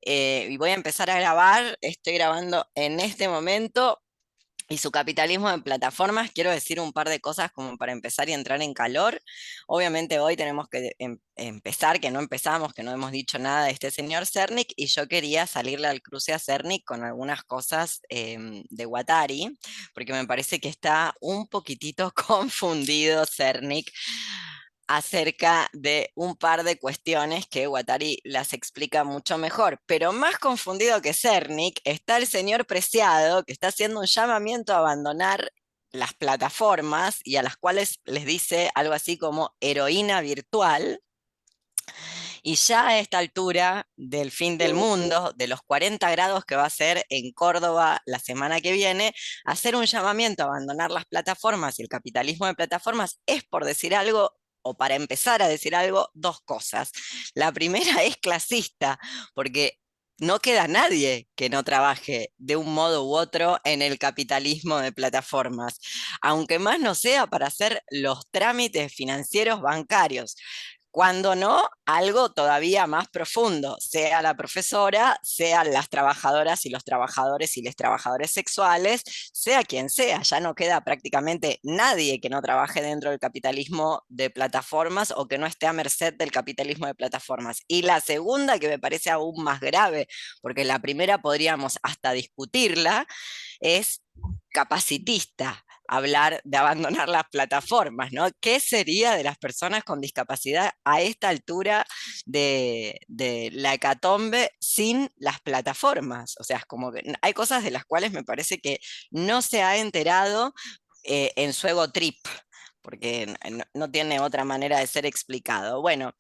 y voy a empezar a grabar, estoy grabando en este momento. Y su capitalismo en plataformas, quiero decir un par de cosas como para empezar y entrar en calor. Obviamente hoy tenemos que empezar, que no empezamos, que no hemos dicho nada de este señor Cernik, y yo quería salirle al cruce a Cernik con algunas cosas de Guattari, porque me parece que está un poquitito confundido Cernik acerca de un par de cuestiones que Guattari las explica mucho mejor. Pero más confundido que Cernik está el señor Preciado, que está haciendo un llamamiento a abandonar las plataformas y a las cuales les dice algo así como heroína virtual. Y ya a esta altura del fin del mundo, de los 40 grados que va a ser en Córdoba la semana que viene, hacer un llamamiento a abandonar las plataformas y el capitalismo de plataformas es, por decir algo, o para empezar a decir algo, dos cosas. La primera es clasista, porque no queda nadie que no trabaje de un modo u otro en el capitalismo de plataformas, aunque más no sea para hacer los trámites financieros bancarios. Cuando no, algo todavía más profundo, sea la profesora, sean las trabajadoras y los trabajadores y les trabajadores sexuales, sea quien sea, ya no queda prácticamente nadie que no trabaje dentro del capitalismo de plataformas o que no esté a merced del capitalismo de plataformas. Y la segunda, que me parece aún más grave, porque la primera podríamos hasta discutirla, es capacitista, hablar de abandonar las plataformas, ¿no? ¿Qué sería de las personas con discapacidad a esta altura de la hecatombe sin las plataformas? O sea, es como que hay cosas de las cuales me parece que no se ha enterado en su ego trip, porque no tiene otra manera de ser explicado. Bueno,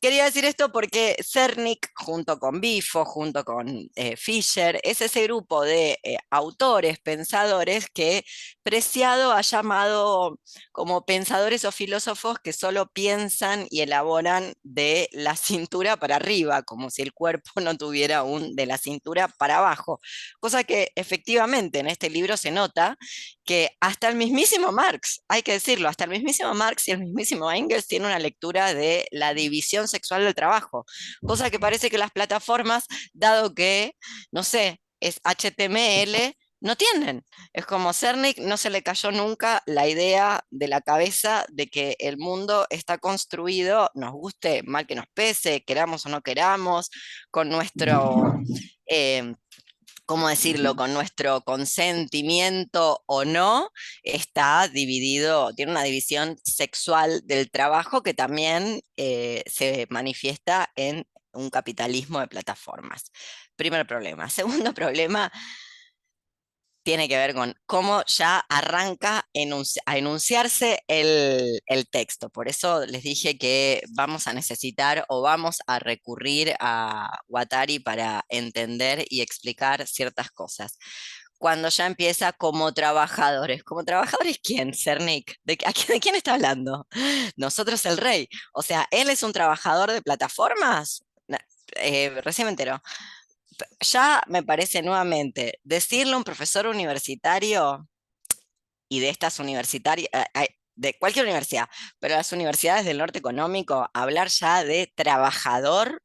quería decir esto porque Cernik, junto con Bifo, junto con Fischer, es ese grupo de autores, pensadores que Preciado ha llamado como pensadores o filósofos que solo piensan y elaboran de la cintura para arriba, como si el cuerpo no tuviera un de la cintura para abajo. Cosa que efectivamente en este libro se nota que hasta el mismísimo Marx, hay que decirlo, hasta el mismísimo Marx y el mismísimo Engels tienen una lectura de la división sexual del trabajo, cosa que parece que las plataformas, dado que, no sé, es HTML, no tienen. Es como Cernik, no se le cayó nunca la idea de la cabeza de que el mundo está construido, nos guste, mal que nos pese, queramos o no queramos, con nuestro ¿cómo decirlo?, con nuestro consentimiento o no, está dividido, tiene una división sexual del trabajo que también se manifiesta en un capitalismo de plataformas. Primer problema. Segundo problema, tiene que ver con cómo ya arranca a enunciarse el texto. Por eso les dije que vamos a necesitar o vamos a recurrir a Guattari para entender y explicar ciertas cosas. Cuando ya empieza como trabajadores. ¿Como trabajadores quién, Cernik? ¿De quién está hablando? Nosotros el rey. O sea, ¿él es un trabajador de plataformas? Recién me entero. Ya me parece nuevamente, decirle a un profesor universitario y de estas universitarias, de cualquier universidad, pero las universidades del norte económico, hablar ya de trabajador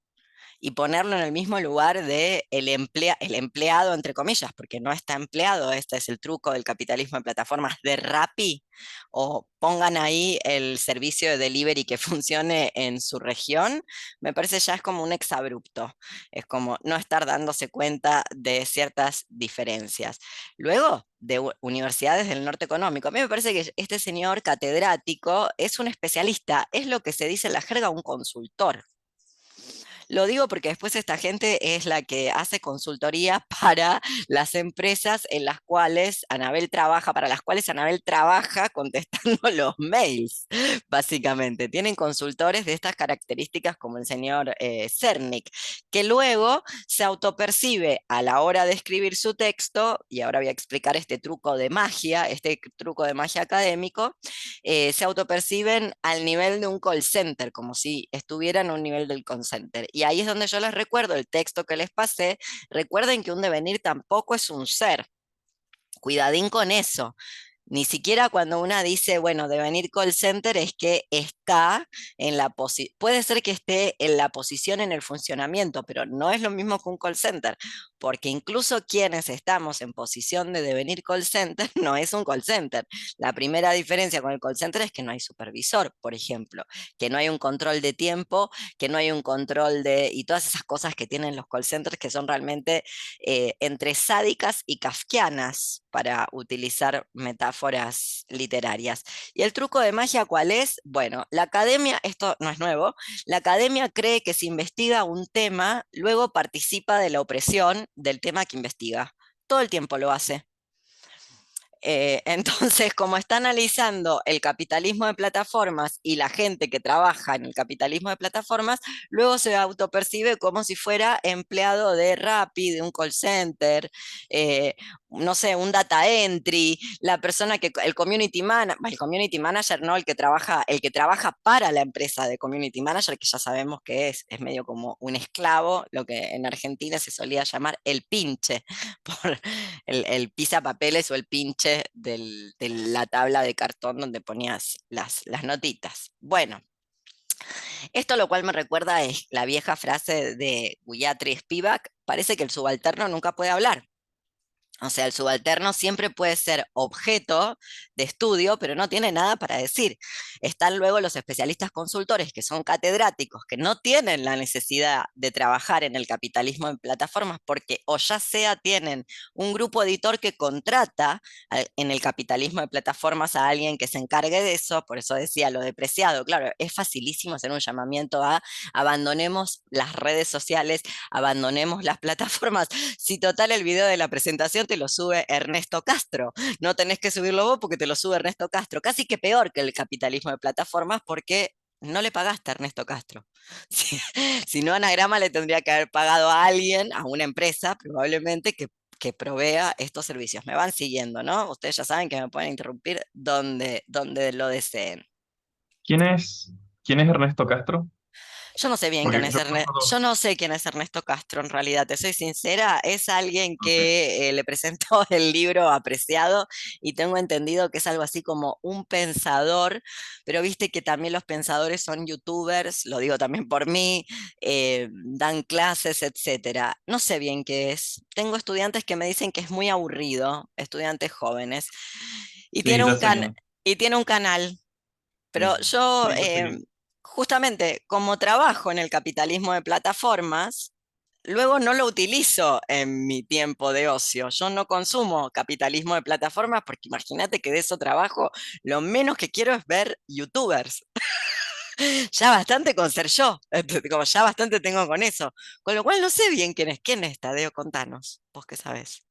y ponerlo en el mismo lugar de el empleado, entre comillas, porque no está empleado, este es el truco del capitalismo de plataformas de Rappi, o pongan ahí el servicio de delivery que funcione en su región, me parece ya es como un exabrupto, es como no estar dándose cuenta de ciertas diferencias. Luego, de universidades del norte económico, a mí me parece que este señor catedrático es un especialista, es lo que se dice en la jerga un consultor. Lo digo porque después esta gente es la que hace consultoría para las empresas en las cuales Anabel trabaja, para las cuales Anabel trabaja contestando los mails, básicamente. Tienen consultores de estas características como el señor Cernik, que luego se autopercibe a la hora de escribir su texto, y ahora voy a explicar este truco de magia, este truco de magia académico, se autoperciben al nivel de un call center, como si estuvieran a un nivel del call center. Y ahí es donde yo les recuerdo el texto que les pasé. Recuerden que un devenir tampoco es un ser. Cuidadín con eso. Ni siquiera cuando una dice, bueno, devenir call center es que está en la posición, puede ser que esté en la posición en el funcionamiento, pero no es lo mismo que un call center, porque incluso quienes estamos en posición de devenir call center no es un call center. La primera diferencia con el call center es que no hay supervisor, por ejemplo, que no hay un control de tiempo, que no hay un control de, y todas esas cosas que tienen los call centers que son realmente entre sádicas y kafkianas, para utilizar metáforas literarias. ¿Y el truco de magia cuál es? Bueno, la academia, esto no es nuevo, la academia cree que si investiga un tema, luego participa de la opresión del tema que investiga. Todo el tiempo lo hace. Entonces, como está analizando el capitalismo de plataformas y la gente que trabaja en el capitalismo de plataformas, luego se autopercibe como si fuera empleado de Rappi, de un call center, eh, no sé, un data entry, la persona que, el community manager, no, el que trabaja para la empresa de community manager, que ya sabemos que es medio como un esclavo, lo que en Argentina se solía llamar el pinche, por el papeles o el pinche de la tabla de cartón donde ponías las notitas. Bueno, esto lo cual me recuerda es la vieja frase de Guyatri Spivak, parece que el subalterno nunca puede hablar. O sea, el subalterno siempre puede ser objeto de estudio, pero no tiene nada para decir. Están luego los especialistas consultores, que son catedráticos, que no tienen la necesidad de trabajar en el capitalismo en plataformas, porque o ya sea tienen un grupo editor que contrata en el capitalismo de plataformas a alguien que se encargue de eso, por eso decía lo depreciado. Claro, es facilísimo hacer un llamamiento a abandonemos las redes sociales, abandonemos las plataformas. Si total el video de la presentación te lo sube Ernesto Castro, no tenés que subirlo vos porque te lo sube Ernesto Castro, casi que peor que el capitalismo de plataformas porque no le pagaste a Ernesto Castro. Si no, Anagrama le tendría que haber pagado a alguien, a una empresa probablemente que provea estos servicios. Me van siguiendo, ¿no? Ustedes ya saben que me pueden interrumpir donde lo deseen. ¿Quién es, quién es Ernesto Castro? Yo no sé bien Porque quién es creo que Ernesto, yo no sé quién es Ernesto Castro en realidad, te soy sincera, es alguien ok. que le presentó el libro Apreciado y tengo entendido que es algo así como un pensador, pero viste que también los pensadores son youtubers, lo digo también por mí, dan clases, etcétera. No sé bien qué es. Tengo estudiantes que me dicen que es muy aburrido, estudiantes jóvenes, y Sí, tiene ya un sé quién es. y tiene un canal. Sí, Pero yo, sí, ya sé quién es. justamente, como trabajo en el capitalismo de plataformas, luego no lo utilizo en mi tiempo de ocio. Yo no consumo capitalismo de plataformas porque imagínate que de eso trabajo, lo menos que quiero es ver youtubers. Ya bastante con ser yo, como ya bastante tengo con eso. Con lo cual no sé bien quién es. ¿Quién es Tadeo? Contanos, vos qué sabés.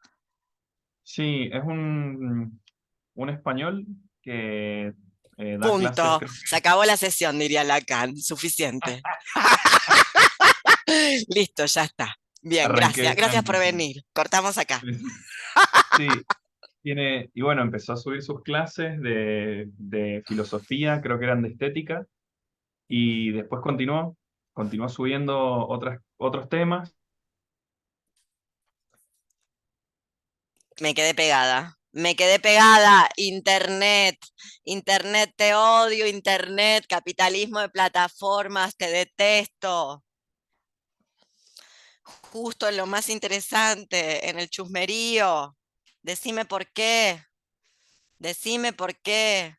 Sí, es un español que da clases, Punto. creo Se que acabó la sesión, diría Lacan. Suficiente. Listo, ya está. Bien, arranqué gracias. Gracias por dejándolo. venir. Cortamos acá. Sí, tiene, y bueno, empezó a subir sus clases de filosofía, creo que eran de estética, y después continuó subiendo otros temas. Me quedé pegada. Me quedé pegada. Internet. Internet, te odio. Internet, capitalismo de plataformas, te detesto. Justo en lo más interesante, en el chusmerío. Decime por qué. Decime por qué.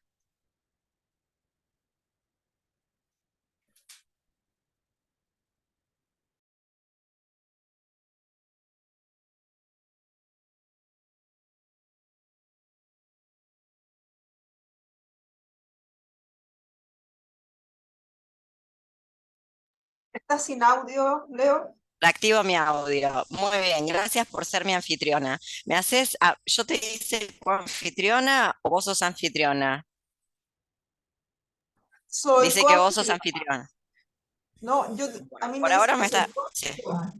¿Estás sin audio, Leo? Reactivo mi audio. Muy bien, gracias por ser mi anfitriona. ¿Me haces, yo te hice anfitriona o vos sos anfitriona? Soy Dice que vos sos coanfitriona. anfitriona. No, a Bueno, mí me por dice ahora que me soy está. Sí. coanfitriona.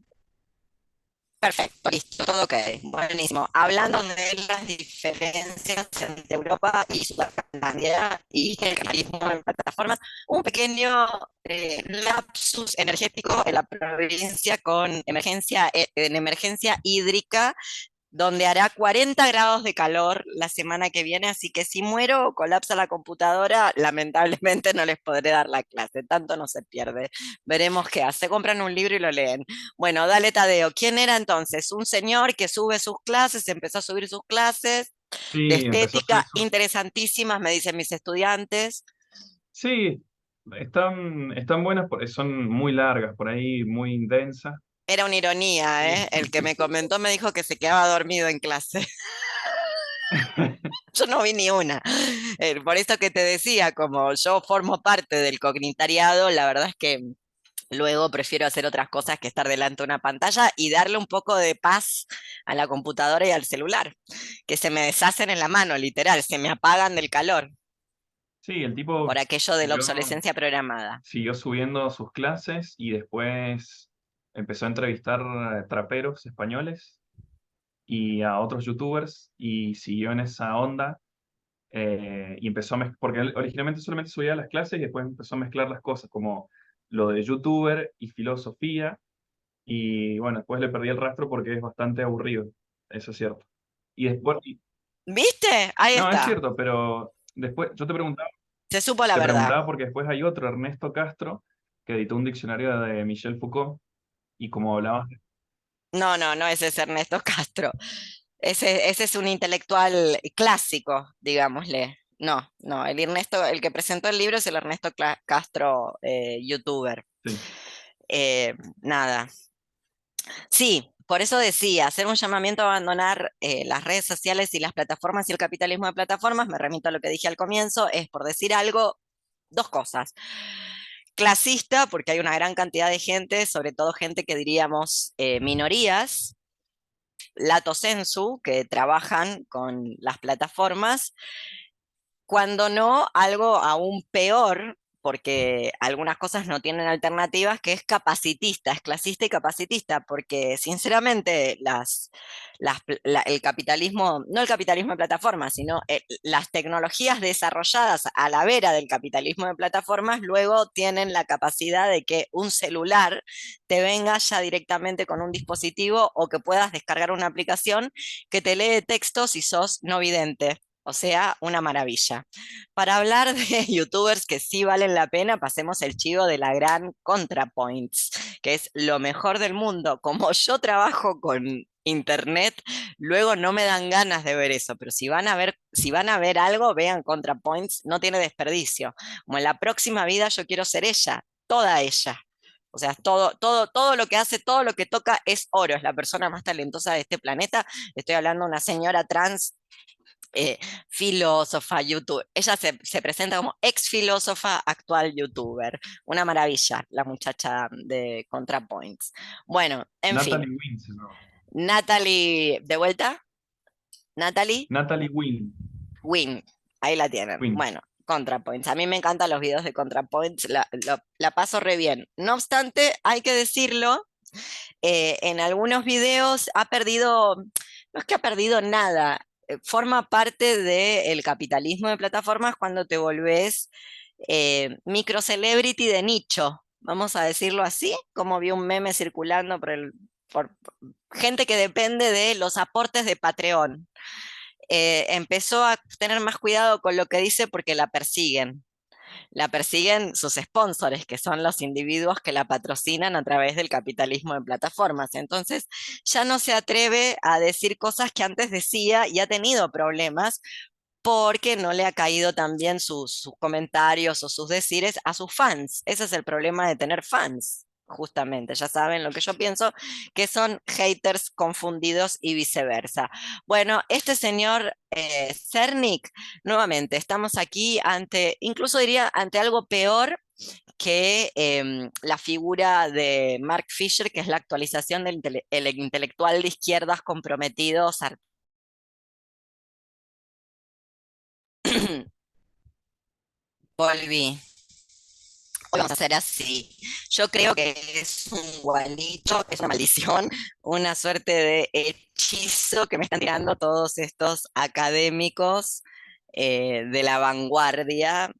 Perfecto, listo, todo ok. Buenísimo. Hablando de las diferencias entre Europa y Sudamérica y el capitalismo en plataformas, un pequeño lapsus energético en la provincia con en emergencia hídrica donde hará 40 grados de calor la semana que viene, así que si muero o colapsa la computadora, lamentablemente no les podré dar la clase, tanto no se pierde. Veremos qué hace, compran un libro y lo leen. Bueno, dale Tadeo, ¿quién era entonces? Un señor que sube sus clases, empezó a subir sus clases de Sí, empezó a subir estética, sus... interesantísimas, me dicen mis estudiantes. Sí, están buenas, son muy largas, por ahí muy densas. Era una ironía, ¿eh? Sí. El que me comentó me dijo que se quedaba dormido en clase. Yo no vi ni una. Por esto que te decía, como yo formo parte del cognitariado, la verdad es que luego prefiero hacer otras cosas que estar delante de una pantalla y darle un poco de paz a la computadora y al celular, que se me deshacen en la mano, literal, se me apagan del calor Sí, el tipo por aquello de la siguió, obsolescencia programada. siguió subiendo sus clases y después empezó a entrevistar traperos españoles y a otros youtubers y siguió en esa onda y empezó a porque él originalmente solamente subía las clases y después empezó a mezclar las cosas como lo de youtuber y filosofía y bueno, después le perdí el rastro porque es bastante aburrido, eso es cierto. Y después, ¿Viste? Ahí no, es está, cierto, pero después yo se supo la te verdad. preguntaba porque después hay otro, Ernesto Castro, que editó un diccionario de Michel Foucault y como hablabas, No, no, no ese es Ernesto Castro. Ese es un intelectual clásico, digámosle. No, no, el Ernesto, el que presentó el libro es el Ernesto Castro, youtuber. sí, Nada. Sí, por eso decía, hacer un llamamiento a abandonar las redes sociales y las plataformas y el capitalismo de plataformas, me remito a lo que dije al comienzo, es por decir algo, dos cosas. Clasista, porque hay una gran cantidad de gente, sobre todo gente que diríamos minorías, lato sensu, que trabajan con las plataformas, cuando no, algo aún peor, porque algunas cosas no tienen alternativas, que es capacitista, es clasista y capacitista, porque sinceramente el capitalismo, no el capitalismo de plataformas, sino las tecnologías desarrolladas a la vera del capitalismo de plataformas, luego tienen la capacidad de que un celular te venga ya directamente con un dispositivo o que puedas descargar una aplicación que te lee textos si sos no vidente. O sea, una maravilla. Para hablar de youtubers que sí valen la pena, pasemos el chivo de la gran ContraPoints, que es lo mejor del mundo. Como yo trabajo con internet, luego no me dan ganas de ver eso, pero si van a ver algo, vean ContraPoints, no tiene desperdicio. Como en la próxima vida yo quiero ser ella, toda ella. O sea, todo lo que hace, todo lo que toca es oro, es la persona más talentosa de este planeta. Estoy hablando de una señora trans eh, filósofa, youtuber. Ella se presenta como ex filósofa, actual youtuber. Una maravilla, la muchacha de ContraPoints. Bueno, en fin, Natalie Wynn se llama. Natalie, ¿de vuelta? Natalie Natalie Wynn, Win, ahí la tienen. Wynn. Bueno, ContraPoints. A mí me encantan los videos de ContraPoints, la paso re bien. No obstante, hay que decirlo, en algunos videos ha perdido, no es que ha perdido nada, forma parte del capitalismo de plataformas cuando te volvés micro celebrity de nicho, vamos a decirlo así, como vi un meme circulando por gente que depende de los aportes de Patreon. Empezó a tener más cuidado con lo que dice porque la persiguen sus sponsors, que son los individuos que la patrocinan a través del capitalismo de plataformas. Entonces, ya no se atreve a decir cosas que antes decía y ha tenido problemas porque no le ha caído también sus comentarios o sus decires a sus fans. Ese es el problema de tener fans. Justamente, ya saben lo que yo pienso, que son haters confundidos y viceversa. Bueno, este señor Cernik, nuevamente, estamos aquí ante, incluso diría, ante algo peor que la figura de Mark Fisher, que es la actualización del el intelectual de izquierdas comprometido. Volví. Hoy vamos a hacer así. Yo creo que es un gualicho, es una maldición, una suerte de hechizo que me están tirando todos estos académicos de la vanguardia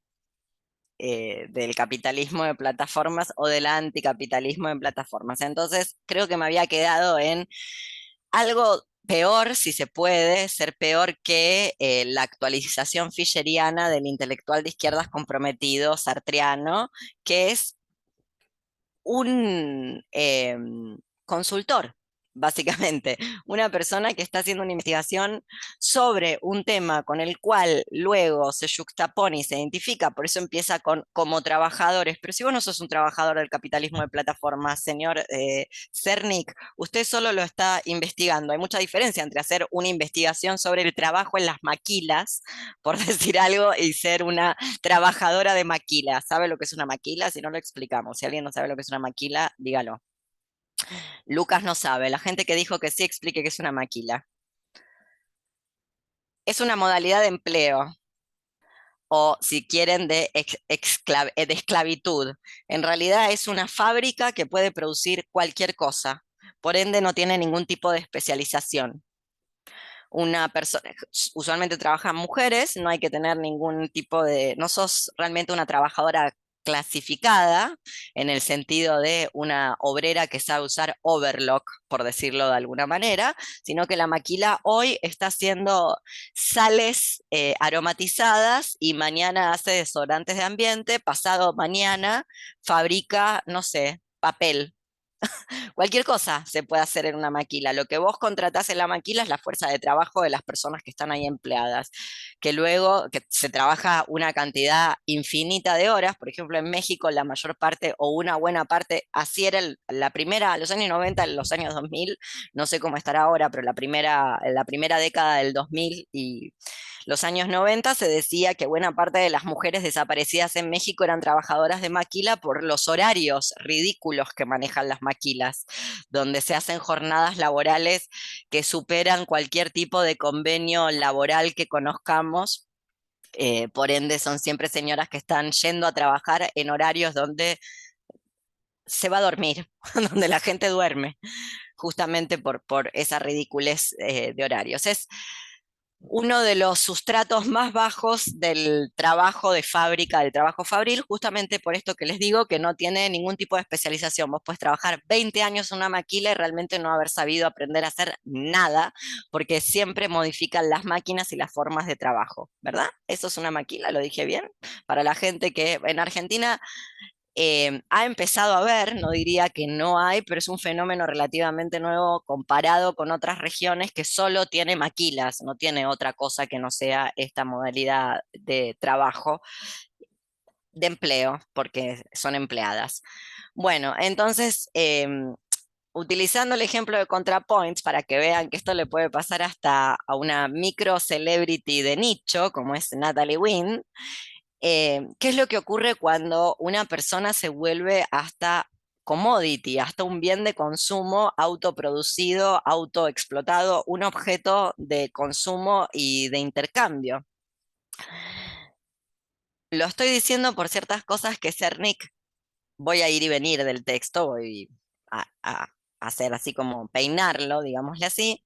del capitalismo de plataformas o del anticapitalismo de plataformas. Entonces, creo que me había quedado en algo peor, si se puede, ser peor que la actualización fischeriana del intelectual de izquierdas comprometido sartreano, que es un consultor, básicamente, una persona que está haciendo una investigación sobre un tema con el cual luego se yuxtapone y se identifica, por eso empieza con como trabajadores, pero si vos no sos un trabajador del capitalismo de plataformas, señor Cernik, usted solo lo está investigando. Hay mucha diferencia entre hacer una investigación sobre el trabajo en las maquilas, por decir algo, y ser una trabajadora de maquila. ¿Sabe lo que es una maquila? Si no lo explicamos. Si alguien no sabe lo que es una maquila, dígalo. Lucas no sabe. La gente que dijo que sí, explique qué es una maquila. Es una modalidad de empleo, o si quieren, de esclavitud. En realidad es una fábrica que puede producir cualquier cosa. Por ende, no tiene ningún tipo de especialización. Una persona, usualmente trabajan mujeres, no hay que tener ningún tipo de, no sos realmente una trabajadora clasificada en el sentido de una obrera que sabe usar overlock, por decirlo de alguna manera, sino que la maquila hoy está haciendo sales aromatizadas y mañana hace desodorantes de ambiente, pasado mañana fabrica, no sé, papel. Cualquier cosa se puede hacer en una maquila. Lo que vos contratás en la maquila es la fuerza de trabajo de las personas que están ahí empleadas, que luego que se trabaja una cantidad infinita de horas. Por ejemplo, en México la mayor parte o una buena parte, así era la primera, los años 90, en los años 2000, no sé cómo estará ahora, pero la primera década del 2000 y los años 90 se decía que buena parte de las mujeres desaparecidas en México eran trabajadoras de maquila por los horarios ridículos que manejan las maquilas, donde se hacen jornadas laborales que superan cualquier tipo de convenio laboral que conozcamos. Por ende, son siempre señoras que están yendo a trabajar en horarios donde se va a dormir, donde la gente duerme, justamente por esa ridiculez de horarios. Es uno de los sustratos más bajos del trabajo de fábrica, del trabajo fabril, justamente por esto que les digo, que no tiene ningún tipo de especialización. Vos puedes trabajar 20 años en una maquila y realmente no haber sabido aprender a hacer nada, porque siempre modifican las máquinas y las formas de trabajo, ¿verdad? Eso es una maquila, lo dije bien. Para la gente que en Argentina ha empezado a haber, no diría que no hay, pero es un fenómeno relativamente nuevo comparado con otras regiones que solo tiene maquilas, no tiene otra cosa que no sea esta modalidad de trabajo, de empleo, porque son empleadas. Bueno, entonces, utilizando el ejemplo de ContraPoints para que vean que esto le puede pasar hasta a una micro celebrity de nicho, como es Natalie Wynn. ¿Qué es lo que ocurre cuando una persona se vuelve hasta commodity, hasta un bien de consumo autoproducido, autoexplotado, un objeto de consumo y de intercambio? Lo estoy diciendo por ciertas cosas que Cernik, voy a ir y venir del texto, voy a hacer así como peinarlo, digámosle así,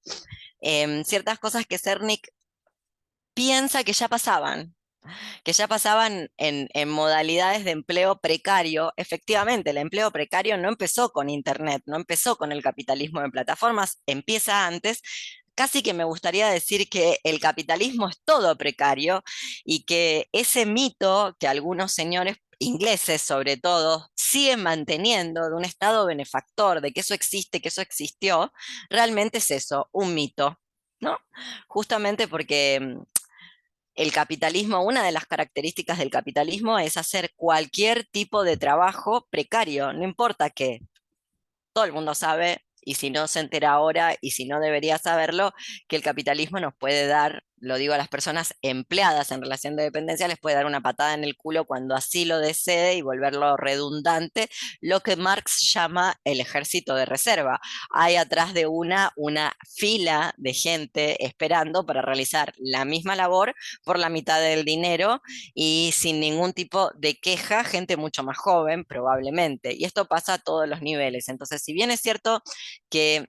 ciertas cosas que Cernik piensa que ya pasaban en modalidades de empleo precario. Efectivamente, el empleo precario no empezó con Internet, no empezó con el capitalismo de plataformas, empieza antes. Casi que me gustaría decir que el capitalismo es todo precario y que ese mito que algunos señores ingleses sobre todo siguen manteniendo de un estado benefactor, de que eso existe, que eso existió, realmente es eso, un mito, ¿no? Justamente porque el capitalismo, una de las características del capitalismo es hacer cualquier tipo de trabajo precario, no importa qué. Todo el mundo sabe, y si no se entera ahora, y si no debería saberlo, que el capitalismo nos puede dar, lo digo a las personas empleadas en relación de dependencia, les puede dar una patada en el culo cuando así lo desee y volverlo redundante, lo que Marx llama el ejército de reserva. Hay atrás de una fila de gente esperando para realizar la misma labor por la mitad del dinero y sin ningún tipo de queja, gente mucho más joven probablemente. Y esto pasa a todos los niveles. Entonces, si bien es cierto que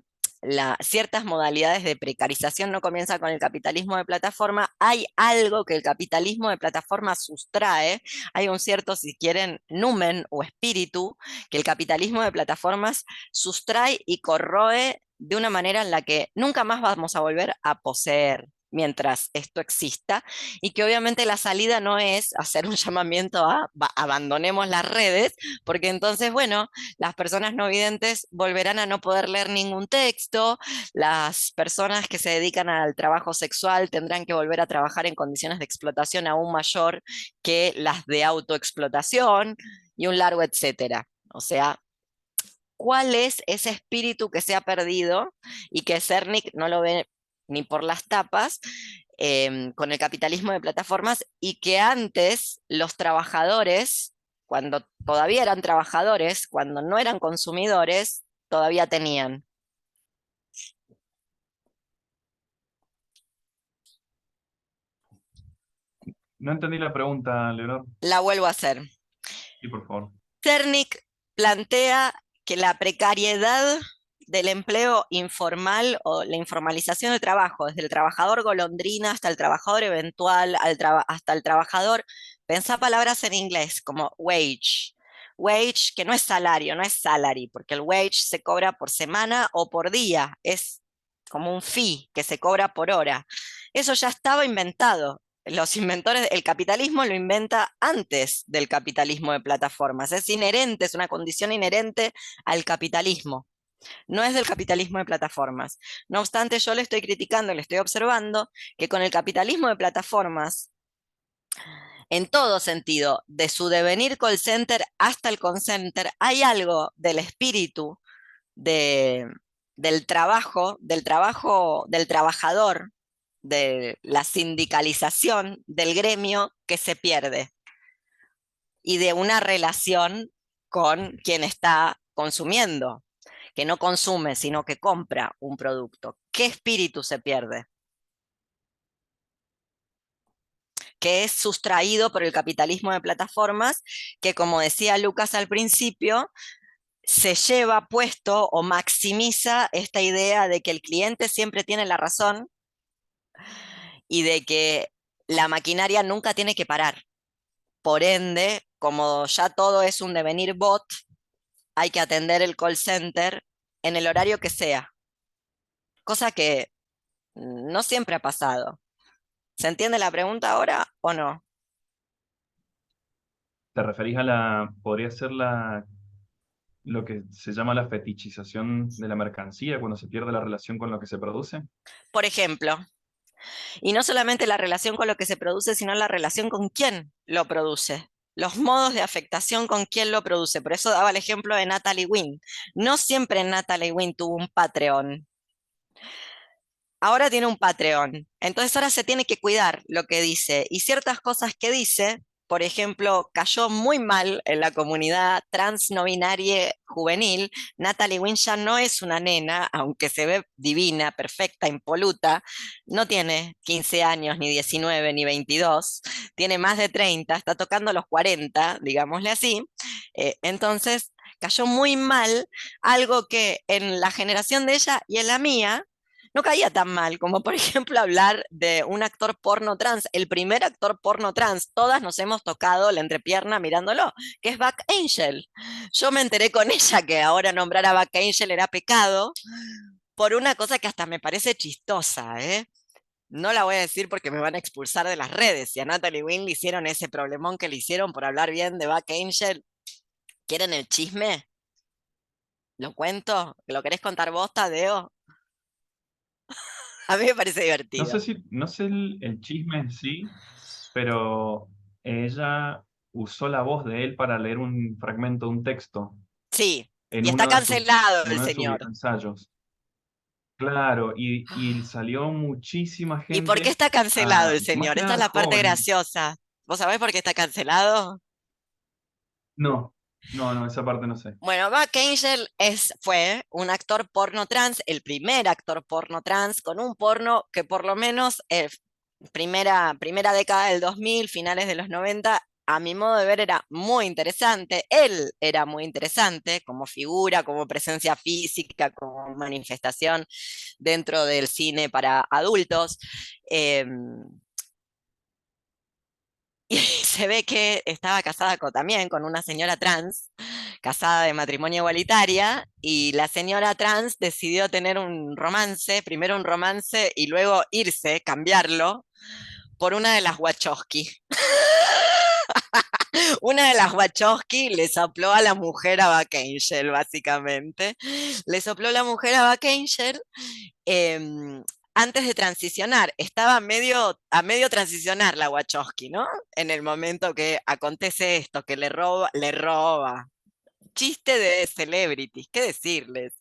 ciertas modalidades de precarización no comienzan con el capitalismo de plataforma, hay algo que el capitalismo de plataforma sustrae, hay un cierto, si quieren, numen o espíritu que el capitalismo de plataformas sustrae y corroe de una manera en la que nunca más vamos a volver a poseer mientras esto exista, y que obviamente la salida no es hacer un llamamiento a abandonemos las redes, porque entonces, bueno, las personas no videntes volverán a no poder leer ningún texto, las personas que se dedican al trabajo sexual tendrán que volver a trabajar en condiciones de explotación aún mayor que las de autoexplotación y un largo etcétera. O sea, ¿cuál es ese espíritu que se ha perdido y que Cernic no lo ve ni por las tapas con el capitalismo de plataformas, y que antes los trabajadores, cuando todavía eran trabajadores, cuando no eran consumidores, todavía tenían? No entendí la pregunta, Leonor. La vuelvo a hacer. Sí, por favor. Cernic plantea que la precariedad del empleo informal o la informalización del trabajo, desde el trabajador golondrina hasta el trabajador eventual, hasta el trabajador, pensá palabras en inglés como wage. Wage, que no es salario, no es salary, porque el wage se cobra por semana o por día, es como un fee que se cobra por hora. Eso ya estaba inventado. Los inventores, el capitalismo lo inventa antes del capitalismo de plataformas. Es inherente, es una condición inherente al capitalismo. No es del capitalismo de plataformas. No obstante, yo le estoy criticando, le estoy observando que con el capitalismo de plataformas, en todo sentido, de su devenir call center hasta el call center, hay algo del espíritu de, del trabajador, de la sindicalización del gremio que se pierde, y de una relación con quien está consumiendo, que no consume, sino que compra un producto. ¿Qué espíritu se pierde? Que es sustraído por el capitalismo de plataformas, que, como decía Lucas al principio, se lleva puesto o maximiza esta idea de que el cliente siempre tiene la razón y de que la maquinaria nunca tiene que parar. Por ende, como ya todo es un devenir bot, hay que atender el call center en el horario que sea, cosa que no siempre ha pasado. ¿Se entiende la pregunta ahora o no? ¿Te referís podría ser lo que se llama la fetichización de la mercancía cuando se pierde la relación con lo que se produce? Por ejemplo, y no solamente la relación con lo que se produce, sino la relación con quién lo produce. Los modos de afectación con quién lo produce. Por eso daba el ejemplo de Natalie Wynn. No siempre Natalie Wynn tuvo un Patreon. Ahora tiene un Patreon. Entonces ahora se tiene que cuidar lo que dice. Y ciertas cosas que dice, por ejemplo, cayó muy mal en la comunidad trans no binaria juvenil. Natalie Wynn ya no es una nena, aunque se ve divina, perfecta, impoluta. No tiene 15 años, ni 19, ni 22. Tiene más de 30, está tocando los 40, digámosle así. Entonces cayó muy mal algo que en la generación de ella y en la mía no caía tan mal, como por ejemplo hablar de un actor porno trans, el primer actor porno trans. Todas nos hemos tocado la entrepierna mirándolo, que es Back Angel. Yo me enteré con ella que ahora nombrar a Back Angel era pecado, por una cosa que hasta me parece chistosa, ¿eh? No la voy a decir porque me van a expulsar de las redes. Si a Natalie Wynn le hicieron ese problemón que le hicieron por hablar bien de Back Angel, ¿quieren el chisme? ¿Lo cuento? ¿Lo querés contar vos, Tadeo? A mí me parece divertido. No sé el chisme en sí, pero ella usó la voz de él para leer un fragmento de un texto Sí, y está cancelado en el uno de sus señor. ensayos. Claro, y salió muchísima ¿Y por qué gente, está cancelado el más señor? que Esta es nada la parte jóvenes. graciosa. ¿Vos sabés por qué está cancelado? No, no, esa parte no sé. Bueno, Buck Angel fue un actor porno trans, el primer actor porno trans, con un porno que por lo menos primera década del 2000, finales de los 90, a mi modo de ver era muy interesante. Él era muy interesante como figura, como presencia física, como manifestación dentro del cine para adultos. Y se ve que estaba casada también con una señora trans casada de matrimonio igualitaria, y la señora trans decidió tener un romance, primero un romance y luego irse, cambiarlo, por una de las Wachowski. Una de las Wachowski le sopló a la mujer a Buck Angel, básicamente. Le sopló la mujer a Buck Angel antes de transicionar. Estaba a medio transicionar la Wachowski, ¿no? En el momento que acontece esto, que le roba. Chiste de celebrities, ¿qué decirles?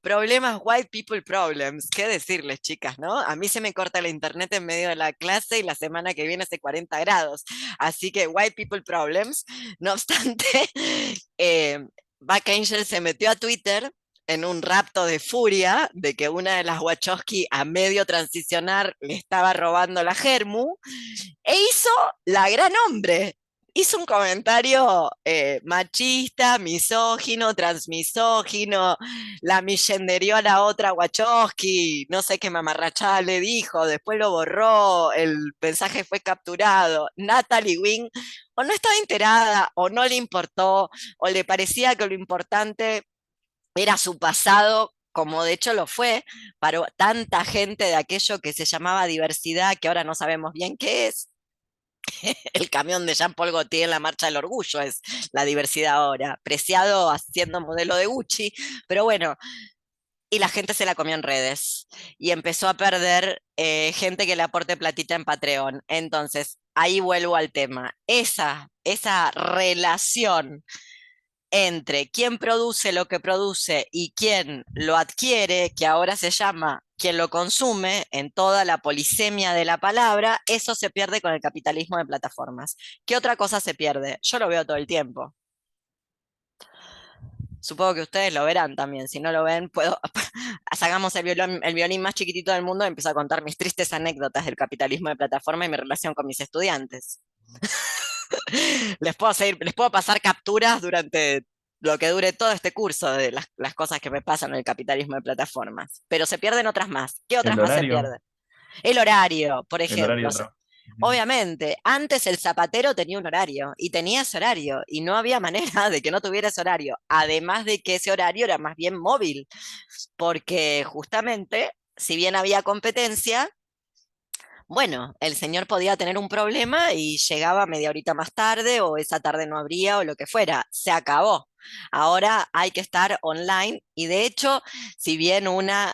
Problemas, white people problems, ¿qué decirles, chicas, no? A mí se me corta el internet en medio de la clase y la semana que viene hace 40 grados, así que white people problems. No obstante, Buck Angel se metió a Twitter en un rapto de furia de que una de las Wachowski a medio transicionar le estaba robando la germu e hizo la gran hombre. Hizo un comentario machista, misógino, transmisógino, la millenderió a la otra Wachowski, no sé qué mamarrachada le dijo, después lo borró, el mensaje fue capturado. Natalie Wynn o no estaba enterada, o no le importó, o le parecía que lo importante era su pasado, como de hecho lo fue para tanta gente de aquello que se llamaba diversidad, que ahora no sabemos bien qué es. El camión de Jean-Paul Gaultier en la Marcha del Orgullo es la diversidad ahora. Preciado haciendo modelo de Gucci, pero bueno, y la gente se la comió en redes y empezó a perder gente que le aporte platita en Patreon. Entonces, ahí vuelvo al tema. Esa relación entre quién produce lo que produce y quién lo adquiere, que ahora se llama quien lo consume, en toda la polisemia de la palabra, eso se pierde con el capitalismo de plataformas. ¿Qué otra cosa se pierde? Yo lo veo todo el tiempo. Supongo que ustedes lo verán también. Si no lo ven, sacamos el violín más chiquitito del mundo y empiezo a contar mis tristes anécdotas del capitalismo de plataforma y mi relación con mis estudiantes. Les puedo pasar capturas durante lo que dure todo este curso de las cosas que me pasan en el capitalismo de plataformas. Pero se pierden otras más. ¿Qué otras El más se horario, pierden? El horario, por el horario ejemplo. de trabajo. Ujú. Obviamente, antes el zapatero tenía un horario y tenía ese horario y no había manera de que no tuviera ese horario. Además de que ese horario era más bien móvil, porque justamente, si bien había competencia, bueno, el señor podía tener un problema y llegaba media horita más tarde o esa tarde no habría o lo que fuera. Se acabó. Ahora hay que estar online y de hecho, si bien una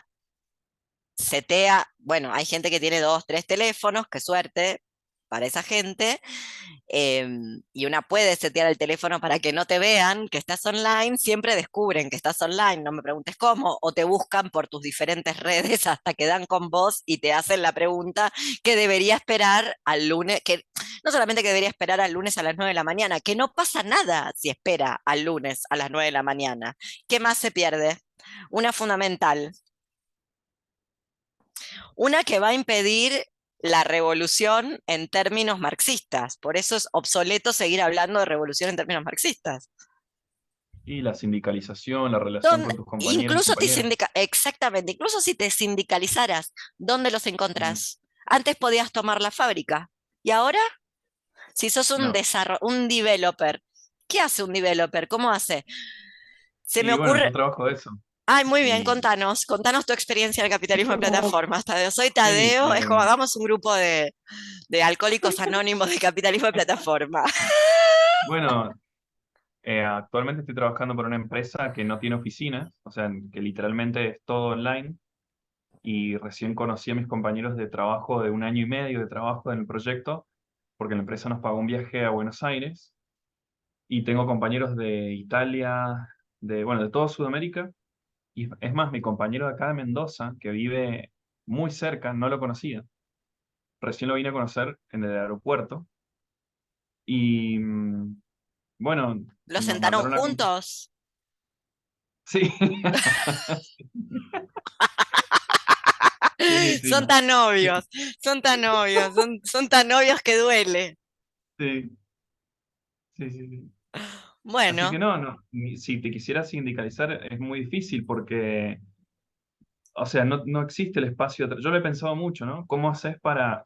setea, bueno, hay gente que tiene dos, tres teléfonos, qué suerte para esa gente, y una puede setear el teléfono para que no te vean que estás online, siempre descubren que estás online, no me preguntes cómo, o te buscan por tus diferentes redes hasta que dan con vos y te hacen la pregunta que debería esperar al lunes, que no solamente que debería esperar al lunes a las 9 de la mañana, que no pasa nada si espera al lunes a las 9 de la mañana. ¿Qué más se pierde? Una fundamental, una que va a impedir la revolución en términos marxistas. Por eso es obsoleto seguir hablando de revolución en términos marxistas. Y la sindicalización, la relación con tus compañeros y Incluso compañeras. exactamente, incluso si te sindicalizaras, ¿dónde los Ujú. encontrás? Antes podías tomar la fábrica. ¿Y ahora? Si sos No. un developer, ¿qué hace un developer? ¿Cómo hace? Se me Y bueno, yo ocurre. trabajo de eso. Ay, muy bien, Y contanos tu experiencia del capitalismo de plataformas, Tadeo. Soy sí, Tadeo, es como hagamos un grupo de alcohólicos anónimos de capitalismo de plataforma. bueno, actualmente estoy trabajando por una empresa que no tiene oficinas, o sea, que literalmente es todo online. Y recién conocí a mis compañeros de trabajo de un año y medio de trabajo en el proyecto, porque la empresa nos pagó un viaje a Buenos Aires. Y tengo compañeros de Italia, bueno, de toda Sudamérica. Y es más, mi compañero de acá de Mendoza, que vive muy cerca, no lo conocía. Recién lo vine a conocer en el aeropuerto. Y bueno, ¿Los nos sentaron mandaron a... juntos? Sí, sí, Son sí, tan novios, son tan novios, son tan novios que duele. sí, sí, sí, sí. Así que Bueno, no, no, si te quisieras sindicalizar es muy difícil porque, o sea, no existe el espacio. Yo lo he pensado mucho, ¿no? ¿Cómo haces para,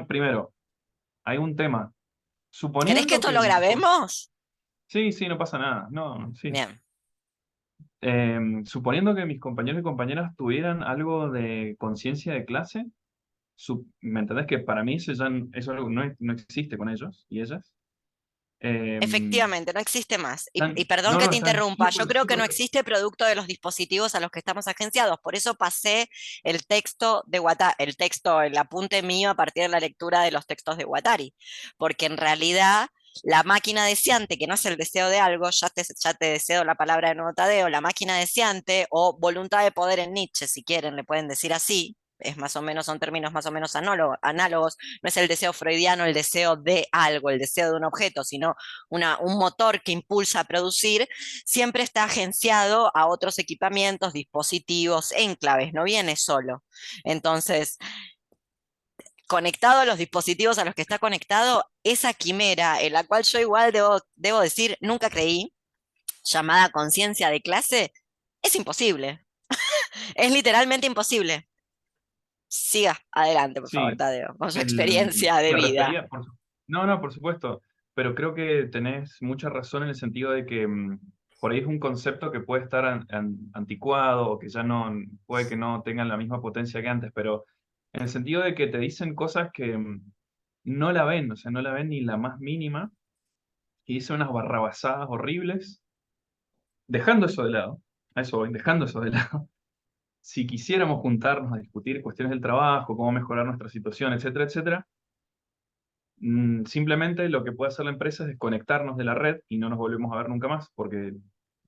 primero, hay un tema, ¿querés que suponiendo esto que lo grabemos? Sí, sí, no pasa nada. No, sí. Bien. Suponiendo que mis compañeros y compañeras tuvieran algo de conciencia de clase, ¿me entendés? Que para mí eso no existe con ellos y ellas. Em, Efectivamente, no existe más. Y perdón no, que no, te están interrumpa, yo súper, creo que no súper. existe producto de los dispositivos a los que estamos agenciados. Por eso pasé el texto de Watari, el apunte mío a partir de la lectura de los textos de Watari. Porque en realidad la máquina deseante, que no es el deseo de algo, ya te deseo la palabra de nuevo Tadeo, la máquina deseante o voluntad de poder en Nietzsche, si quieren, le pueden decir así. Es más o menos, son términos más o menos análogos. No es el deseo freudiano, el deseo de algo, el deseo de un objeto, sino un motor que impulsa a producir, siempre está agenciado a otros equipamientos, dispositivos, enclaves, no viene solo. Entonces, conectado a los dispositivos a los que está conectado, esa quimera, en la cual yo igual debo decir, nunca creí, llamada conciencia de clase, es imposible. Es literalmente imposible. Siga adelante, por favor, Sí, Tadeo, con su experiencia de me vida. refería, no, no, por supuesto, pero creo que tenés mucha razón en el sentido de que por ahí es un concepto que puede estar anticuado o que ya no, puede que no tengan la misma potencia que antes, pero en el sentido de que te dicen cosas que no la ven, o sea, no la ven ni la más mínima y dicen unas barrabasadas horribles, dejando eso de lado, a eso voy, dejando eso de lado. Si quisiéramos juntarnos a discutir cuestiones del trabajo, cómo mejorar nuestra situación, etcétera, etcétera, simplemente lo que puede hacer la empresa es desconectarnos de la red y no nos volvemos a ver nunca más, porque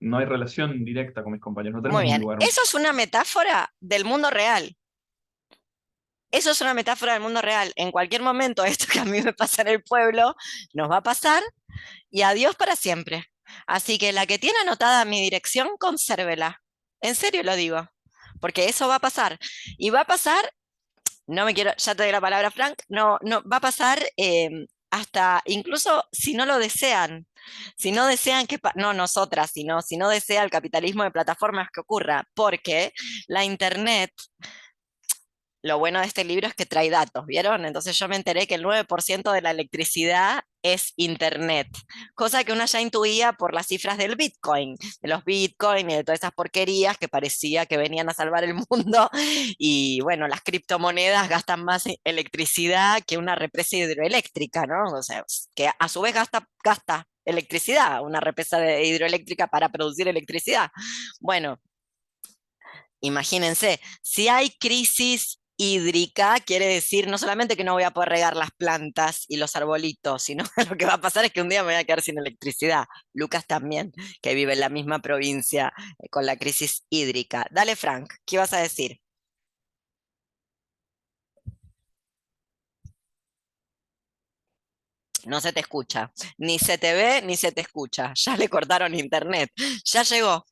no hay relación directa con mis compañeros, no Muy tenemos un bien, lugar. eso es una metáfora del mundo real. Eso es una metáfora del mundo real. En cualquier momento, esto que a mí me pasa en el pueblo, nos va a pasar y adiós para siempre. Así que la que tiene anotada mi dirección, consérvela. En serio lo digo, porque eso va a pasar. Y va a pasar, no me quiero, ya te doy la palabra, Frank, no, no, va a pasar hasta, incluso si no lo desean, si no desean que, no nosotras, sino si no desea el capitalismo de plataformas que ocurra, porque la Internet lo bueno de este libro es que trae datos, ¿vieron? Entonces yo me enteré que el 9% de la electricidad es Internet, cosa que uno ya intuía por las cifras del Bitcoin, de los Bitcoin y de todas esas porquerías que parecía que venían a salvar el mundo. Y bueno, las criptomonedas gastan más electricidad que una represa hidroeléctrica, ¿no? O sea, que a su vez gasta electricidad, una represa hidroeléctrica para producir electricidad. Bueno, imagínense, si hay crisis hídrica, quiere decir no solamente que no voy a poder regar las plantas y los arbolitos, sino que lo que va a pasar es que un día me voy a quedar sin electricidad. Lucas también, que vive en la misma provincia con la crisis hídrica. Dale, Frank, ¿qué vas a decir? No se te escucha, ni se te ve, ni se te escucha. Ya le cortaron internet. Ya llegó.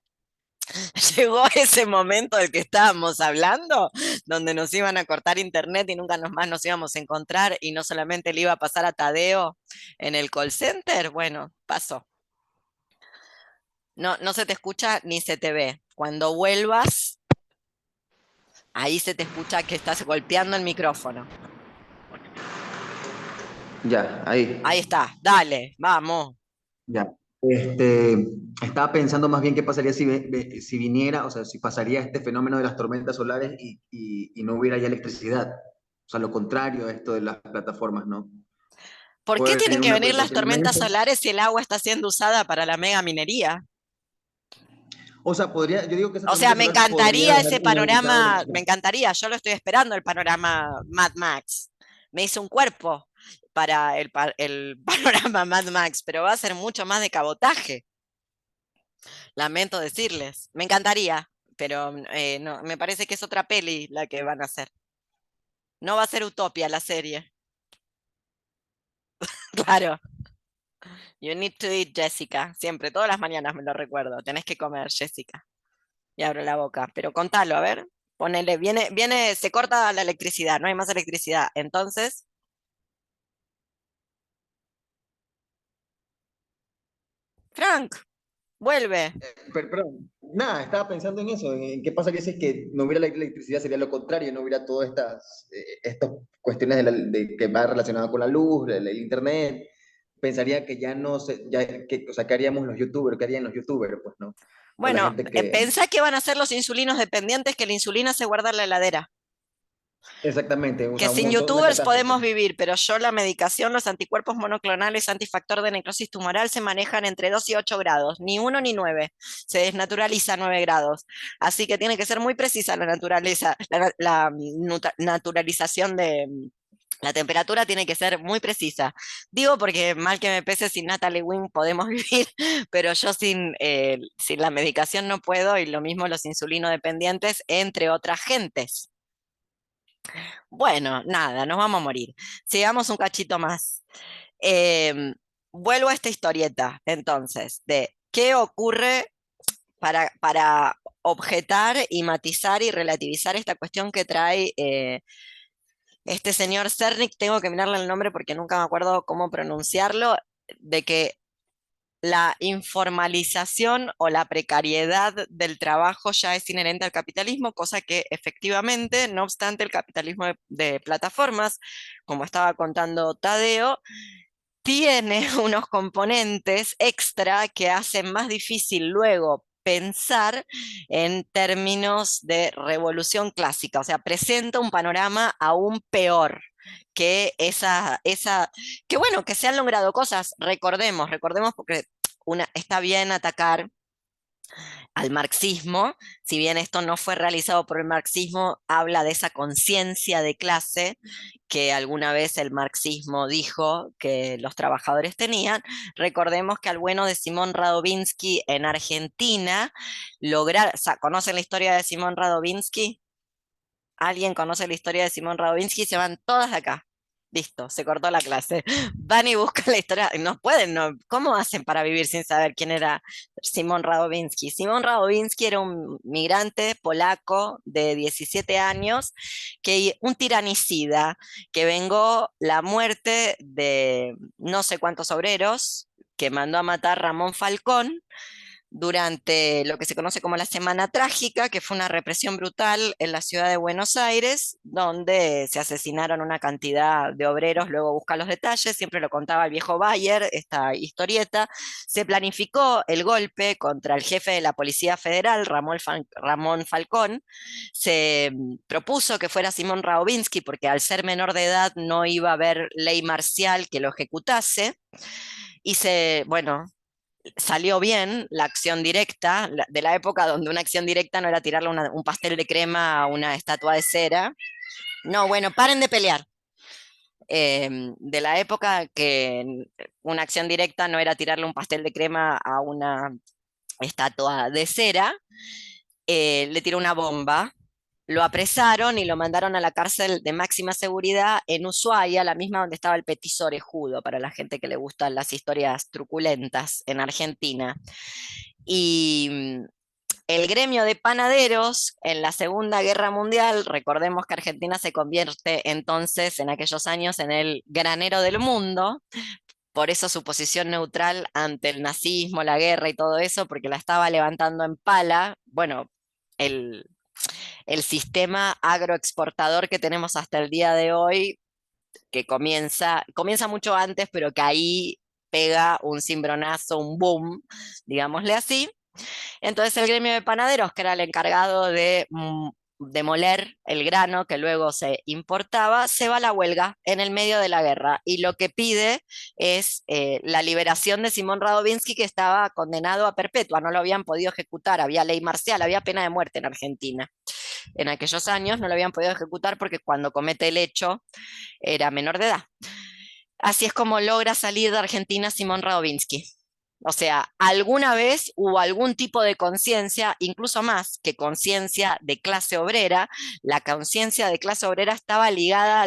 Llegó ese momento del que estábamos hablando, donde nos iban a cortar internet y nunca más nos íbamos a encontrar y no solamente le iba a pasar a Tadeo en el call center. Bueno, pasó. No, no se te escucha ni se te ve. Cuando vuelvas, ahí se te escucha que estás golpeando el micrófono. Ya, ahí, Ahí está, dale, vamos. ya. Estaba pensando más bien qué pasaría si viniera, o sea, si pasaría este fenómeno de las tormentas solares y no hubiera ya electricidad. O sea, lo contrario a esto de las plataformas, ¿no? ¿Por qué Puede tienen venir que una venir las corriente en tormentas medio. solares si el agua está siendo usada para la mega minería? O sea, yo digo que esa O sea, tormenta me solar podría encantaría dejar ese inhabilitado panorama, me encantaría, yo lo estoy esperando, el panorama Mad Max. Me hice un cuerpo para el panorama Mad Max, pero va a ser mucho más de cabotaje, lamento decirles. Me encantaría, pero no, me parece que es otra peli la que van a hacer. No va a ser Utopia la serie. Claro. You need to eat, Jessica. Siempre, todas las mañanas me lo recuerdo. Tenés que comer, Jessica. Y abro la boca. Pero contalo, a ver. Ponele, se corta la electricidad, no hay más electricidad. Entonces, Frank, vuelve. Pero, nada, estaba pensando en eso, en qué pasaría si es que no hubiera la electricidad, sería lo contrario, no hubiera todas estas cuestiones que va relacionadas con la luz, el internet. pensaría que ya no sé, ya, o sea, ¿qué haríamos los youtubers? ¿Qué harían los youtubers? Pues, ¿no? O la Bueno, gente que, pensá que van a ser los insulinos dependientes, que la insulina se guarda en la heladera. exactamente, o Que sea, un sin montón, una youtubers catástrofe. podemos vivir, pero yo la medicación, los anticuerpos monoclonales, antifactor de necrosis tumoral se manejan entre 2 y 8 grados, ni 1 ni 9. Se desnaturaliza a 9 grados. Así que tiene que ser muy precisa la naturaleza, naturalización de la temperatura tiene que ser muy precisa. Digo porque mal que me pese, sin Natalie Wynn podemos vivir, pero yo sin la medicación no puedo, y lo mismo los insulinodependientes, entre otras gentes. Bueno, nada, nos vamos a morir. Sigamos un cachito más. Em, Vuelvo a esta historieta, entonces, de qué ocurre para objetar y matizar y relativizar esta cuestión que trae este señor Cernik. Tengo que mirarle el nombre porque nunca me acuerdo cómo pronunciarlo, de que la informalización o la precariedad del trabajo ya es inherente al capitalismo, cosa que efectivamente, no obstante, el capitalismo de plataformas, como estaba contando Tadeo, tiene unos componentes extra que hacen más difícil luego pensar en términos de revolución clásica, o sea, presenta un panorama aún peor que que bueno, que se han logrado cosas, recordemos porque está bien atacar al marxismo, si bien esto no fue realizado por el marxismo, habla de esa conciencia de clase que alguna vez el marxismo dijo que los trabajadores tenían. Recordemos que al bueno de Simón Radovinsky en Argentina, ¿conocen la historia de Simón Radovinsky? ¿Alguien conoce la historia de Simón Radovinsky? Se van todas de acá. Listo, se cortó la clase. Van y buscan la historia. No pueden, no. ¿Cómo hacen para vivir sin saber quién era Simón Radovinsky? Simón Radovinsky era un migrante polaco de 17 años, un tiranicida, que vengó la muerte de no sé cuántos obreros, que mandó a matar Ramón Falcón durante lo que se conoce como la Semana Trágica, que fue una represión brutal en la ciudad de Buenos Aires, donde se asesinaron una cantidad de obreros. Luego busca los detalles, siempre lo contaba el viejo Bayer, esta historieta. Se planificó el golpe contra el jefe de la Policía Federal, Ramón Falcón. Se propuso que fuera Simón Raovinsky, porque al ser menor de edad no iba a haber ley marcial que lo ejecutase. Bueno, salió bien la acción directa, de la época donde una acción directa no era tirarle un pastel de crema a una estatua de cera. No, bueno, paren de pelear. De la época que una acción directa no era tirarle un pastel de crema a una estatua de cera, le tiró una bomba. Lo apresaron y lo mandaron a la cárcel de máxima seguridad en Ushuaia, la misma donde estaba el Petiso Orejudo, para la gente que le gustan las historias truculentas en Argentina. Y el gremio de panaderos en la Segunda Guerra Mundial, recordemos que Argentina se convierte entonces en aquellos años en el granero del mundo, por eso su posición neutral ante el nazismo, la guerra y todo eso, porque la estaba levantando en pala. Bueno, el, el sistema agroexportador que tenemos hasta el día de hoy, que comienza mucho antes, pero que ahí pega un cimbronazo, un boom, digámosle así. Entonces el gremio de panaderos, que era el encargado de demoler el grano que luego se importaba, se va a la huelga en el medio de la guerra, y lo que pide es la liberación de Simón Radovinsky, que estaba condenado a perpetua, no lo habían podido ejecutar, había ley marcial, había pena de muerte en Argentina. En aquellos años no lo habían podido ejecutar porque cuando comete el hecho era menor de edad. Así es como logra salir de Argentina Simón Radovinsky. O sea, alguna vez hubo algún tipo de conciencia, incluso más que conciencia de clase obrera. La conciencia de clase obrera estaba ligada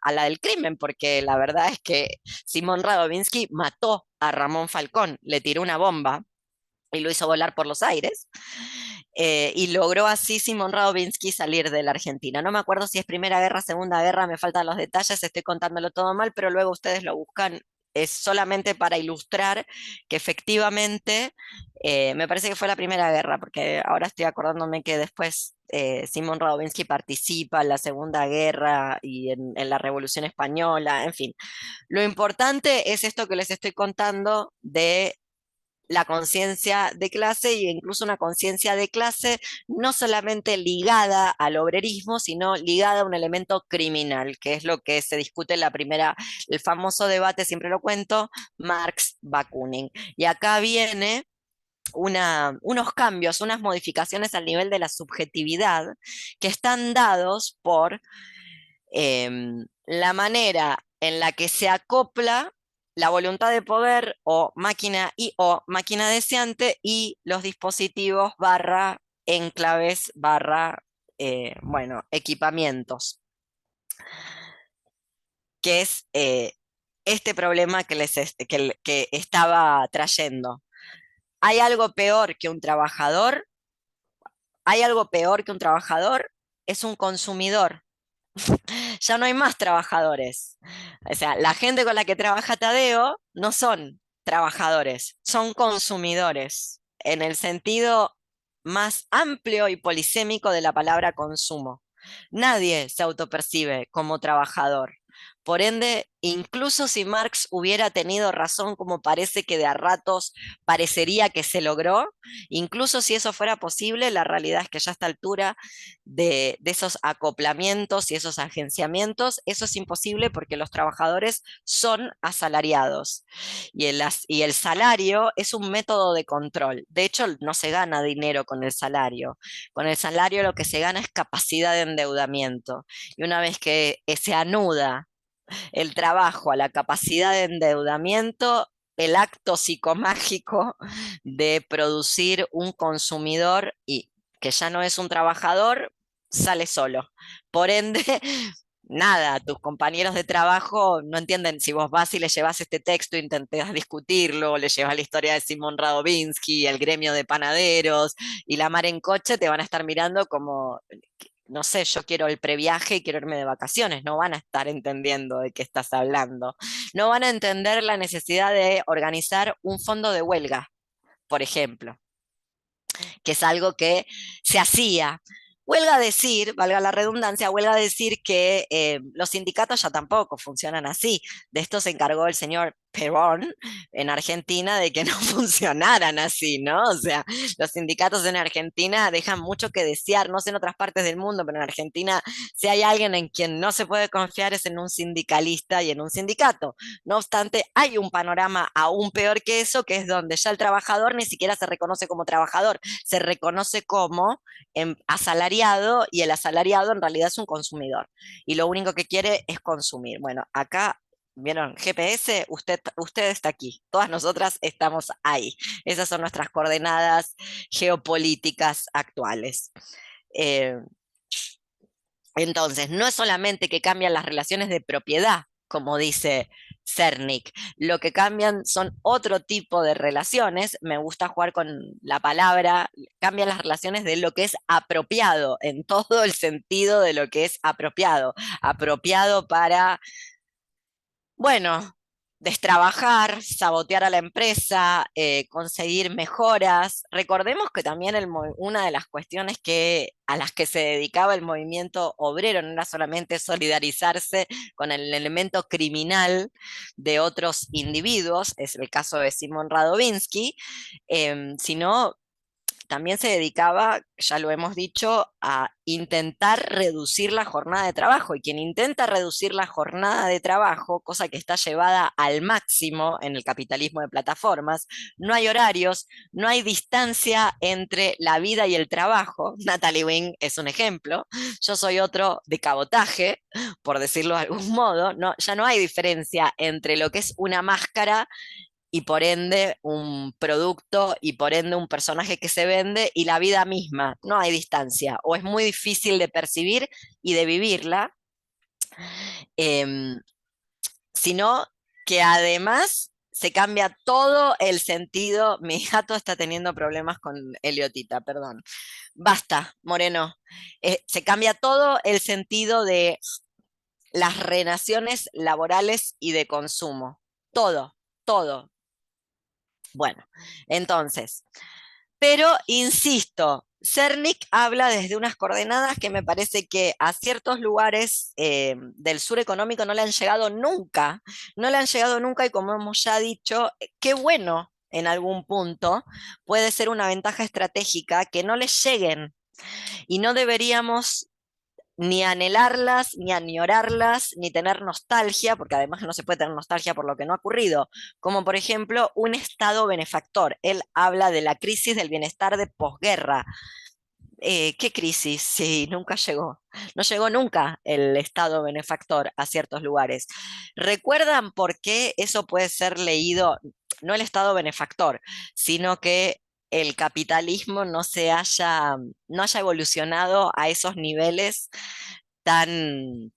a la del crimen, porque la verdad es que Simón Radovinsky mató a Ramón Falcón, le tiró una bomba y lo hizo volar por los aires. Y logró así Simón Radovinsky salir de la Argentina. No me acuerdo si es Primera Guerra, Segunda Guerra, me faltan los detalles, estoy contándolo todo mal, pero luego ustedes lo buscan es solamente para ilustrar que efectivamente, me parece que fue la Primera Guerra, porque ahora estoy acordándome que después Simón Radovinsky participa en la Segunda Guerra y en la Revolución Española, en fin. Lo importante es esto que les estoy contando de la conciencia de clase, e incluso una conciencia de clase no solamente ligada al obrerismo, sino ligada a un elemento criminal, que es lo que se discute en el famoso debate, siempre lo cuento, Marx-Bakunin. Y acá viene unos cambios, unas modificaciones al nivel de la subjetividad que están dados por la manera en la que se acopla la voluntad de poder o máquina deseante y los dispositivos barra enclaves barra, bueno, equipamientos, que es este problema que estaba trayendo. ¿Hay algo peor que un trabajador? ¿Hay algo peor que un trabajador? Es un consumidor. Ya no hay más trabajadores. O sea, la gente con la que trabaja Tadeo no son trabajadores, son consumidores, en el sentido más amplio y polisémico de la palabra consumo. Nadie se autopercibe como trabajador. Por ende, incluso si Marx hubiera tenido razón, como parece que de a ratos parecería que se logró, incluso si eso fuera posible, la realidad es que ya a esta altura de esos acoplamientos y esos agenciamientos, eso es imposible porque los trabajadores son asalariados y el salario es un método de control. De hecho, no se gana dinero con el salario. Con el salario lo que se gana es capacidad de endeudamiento. Y una vez que se anuda el trabajo a la capacidad de endeudamiento, el acto psicomágico de producir un consumidor y que ya no es un trabajador, sale solo. Por ende, nada, tus compañeros de trabajo no entienden si vos vas y le llevas este texto, intentas discutirlo, le llevas la historia de Simón Radovinsky, el gremio de panaderos y la mar en coche, te van a estar mirando como, no sé, yo quiero el previaje y quiero irme de vacaciones, no van a estar entendiendo de qué estás hablando. No van a entender la necesidad de organizar un fondo de huelga, por ejemplo, que es algo que se hacía. Huelga a decir, valga la redundancia, huelga a decir que los sindicatos ya tampoco funcionan así. De esto se encargó el señor Perón en Argentina de que no funcionaran así, ¿no? O sea, los sindicatos en Argentina dejan mucho que desear, no sé en otras partes del mundo, pero en Argentina si hay alguien en quien no se puede confiar es en un sindicalista y en un sindicato. No obstante, hay un panorama aún peor que eso, que es donde ya el trabajador ni siquiera se reconoce como trabajador, se reconoce como asalariado y el asalariado en realidad es un consumidor y lo único que quiere es consumir. Bueno, acá ¿vieron? GPS, usted está aquí, todas nosotras estamos ahí. Esas son nuestras coordenadas geopolíticas actuales. Eh, entonces, no es solamente que cambian las relaciones de propiedad, como dice Cernik, lo que cambian son otro tipo de relaciones, me gusta jugar con la palabra, cambian las relaciones de lo que es apropiado, en todo el sentido de lo que es apropiado, apropiado para, bueno, destrabajar, sabotear a la empresa, conseguir mejoras. Recordemos que también una de las cuestiones a las que se dedicaba el movimiento obrero no era solamente solidarizarse con el elemento criminal de otros individuos, es el caso de Simón Radovinsky, sino también se dedicaba, ya lo hemos dicho, a intentar reducir la jornada de trabajo. Y quien intenta reducir la jornada de trabajo, cosa que está llevada al máximo en el capitalismo de plataformas, no hay horarios, no hay distancia entre la vida y el trabajo. Natalie Wing es un ejemplo. Yo soy otro de cabotaje, por decirlo de algún modo. No, ya no hay diferencia entre lo que es una máscara y por ende un producto y por ende un personaje que se vende y la vida misma. No hay distancia, o es muy difícil de percibir y de vivirla, em, sino que además se cambia todo el sentido. Mi gato está teniendo problemas con Eliotita, perdón. Basta, Moreno. Se cambia todo el sentido de las relaciones laborales y de consumo. todo, todo. Bueno, entonces, pero insisto, Cernic habla desde unas coordenadas que me parece que a ciertos lugares del sur económico no le han llegado nunca, no le han llegado nunca y como hemos ya dicho, qué bueno en algún punto puede ser una ventaja estratégica que no les lleguen y no deberíamos ni anhelarlas, ni añorarlas, ni tener nostalgia, porque además no se puede tener nostalgia por lo que no ha ocurrido, como por ejemplo un Estado benefactor. Él habla de la crisis del bienestar de posguerra. ¿Qué crisis? Sí, nunca llegó. No llegó nunca el Estado benefactor a ciertos lugares. ¿Recuerdan por qué eso puede ser leído, no el Estado benefactor, sino que el capitalismo no haya evolucionado a esos niveles tan,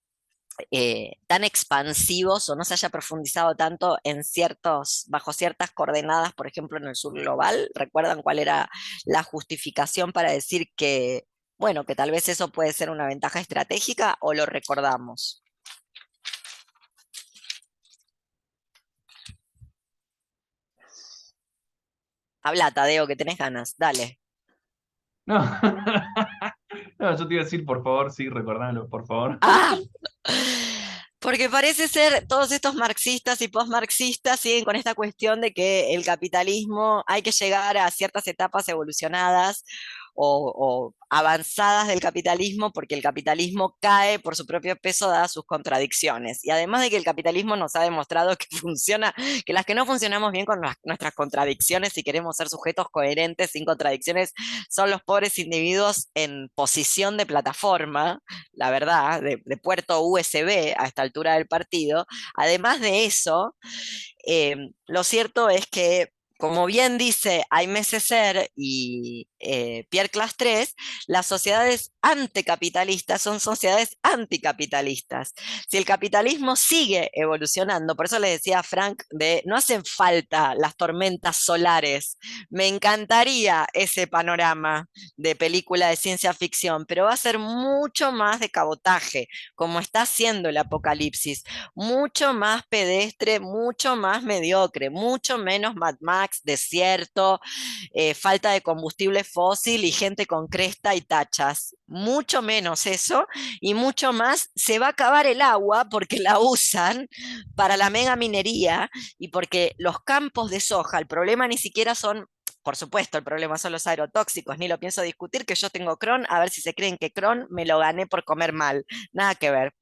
tan expansivos o no se haya profundizado tanto en bajo ciertas coordenadas, por ejemplo, en el sur global? ¿Recuerdan cuál era la justificación para decir que, bueno, que tal vez eso puede ser una ventaja estratégica o lo recordamos? Habla, Tadeo, que tenés ganas, dale. No, no, yo te iba a decir, por favor, sí, recordalo, por favor. ¡Ah! Porque parece ser, todos estos marxistas y postmarxistas siguen con esta cuestión de que el capitalismo hay que llegar a ciertas etapas evolucionadas o avanzadas del capitalismo porque el capitalismo cae por su propio peso dadas sus contradicciones. Y además de que el capitalismo nos ha demostrado que funciona, que las que no funcionamos bien con nuestras contradicciones y queremos ser sujetos coherentes sin contradicciones son los pobres individuos en posición de plataforma, la verdad, de puerto USB a esta altura del partido. Además de eso, lo cierto es que, como bien dice Aimé Césaire y Pierre Clastres, las sociedades anticapitalistas son sociedades anticapitalistas. Si el capitalismo sigue evolucionando, por eso le decía a Frank, no hacen falta las tormentas solares. Me encantaría ese panorama de película de ciencia ficción, pero va a ser mucho más de cabotaje, como está haciendo el apocalipsis, mucho más pedestre, mucho más mediocre, mucho menos Mad Max, desierto, falta de combustible fósil y gente con cresta y tachas. Mucho menos eso y mucho más se va a acabar el agua porque la usan para la mega minería y porque los campos de soja, el problema ni siquiera son, por supuesto, el problema son los agrotóxicos, ni lo pienso discutir, que yo tengo Crohn, a ver si se creen que Crohn me lo gané por comer mal. Nada que ver.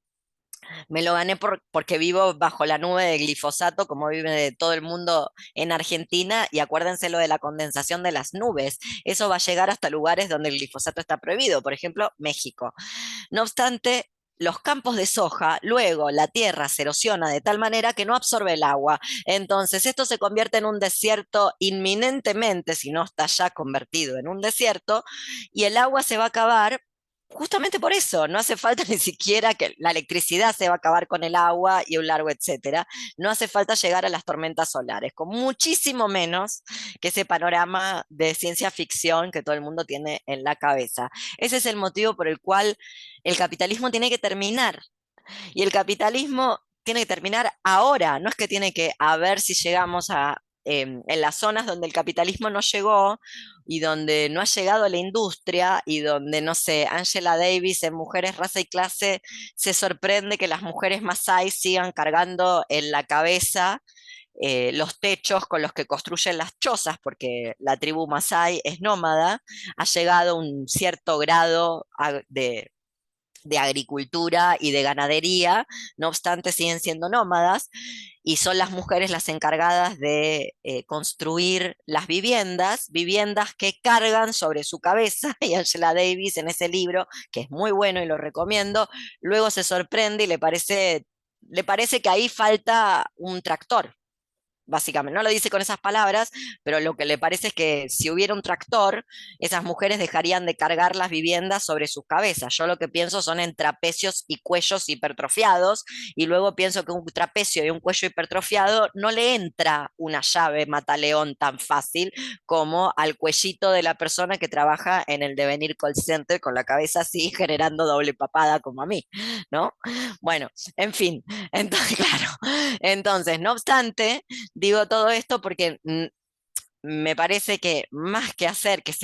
Me lo gané porque vivo bajo la nube de glifosato, como vive todo el mundo en Argentina, y acuérdense lo de la condensación de las nubes. Eso va a llegar hasta lugares donde el glifosato está prohibido, por ejemplo, México. No obstante, los campos de soja, luego la tierra se erosiona de tal manera que no absorbe el agua. Entonces, esto se convierte en un desierto inminentemente, si no está ya convertido en un desierto, y el agua se va a acabar. Justamente por eso, no hace falta ni siquiera que la electricidad se va a acabar con el agua y un largo etcétera. No hace falta llegar a las tormentas solares, con muchísimo menos que ese panorama de ciencia ficción que todo el mundo tiene en la cabeza. Ese es el motivo por el cual el capitalismo tiene que terminar. Y el capitalismo tiene que terminar ahora, no es que tiene que a ver si llegamos en las zonas donde el capitalismo no llegó y donde no ha llegado la industria y donde, no sé, Angela Davis en Mujeres, Raza y Clase se sorprende que las mujeres Masái sigan cargando en la cabeza los techos con los que construyen las chozas, porque la tribu Masái es nómada, ha llegado a un cierto grado de agricultura y de ganadería, no obstante siguen siendo nómadas y son las mujeres las encargadas de construir las viviendas que cargan sobre su cabeza y Angela Davis en ese libro, que es muy bueno y lo recomiendo, luego se sorprende y le parece que ahí falta un tractor. básicamente. No lo dice con esas palabras, pero lo que le parece es que si hubiera un tractor, esas mujeres dejarían de cargar las viviendas sobre sus cabezas. Yo lo que pienso son en trapecios y cuellos hipertrofiados, y luego pienso que un trapecio y un cuello hipertrofiado no le entra una llave mataleón tan fácil como al cuellito de la persona que trabaja en el Devenir Call Center con la cabeza así, generando doble papada como a mí, ¿no? Bueno, en fin, entonces, claro, entonces, no obstante, digo todo esto porque me parece que más que hacer que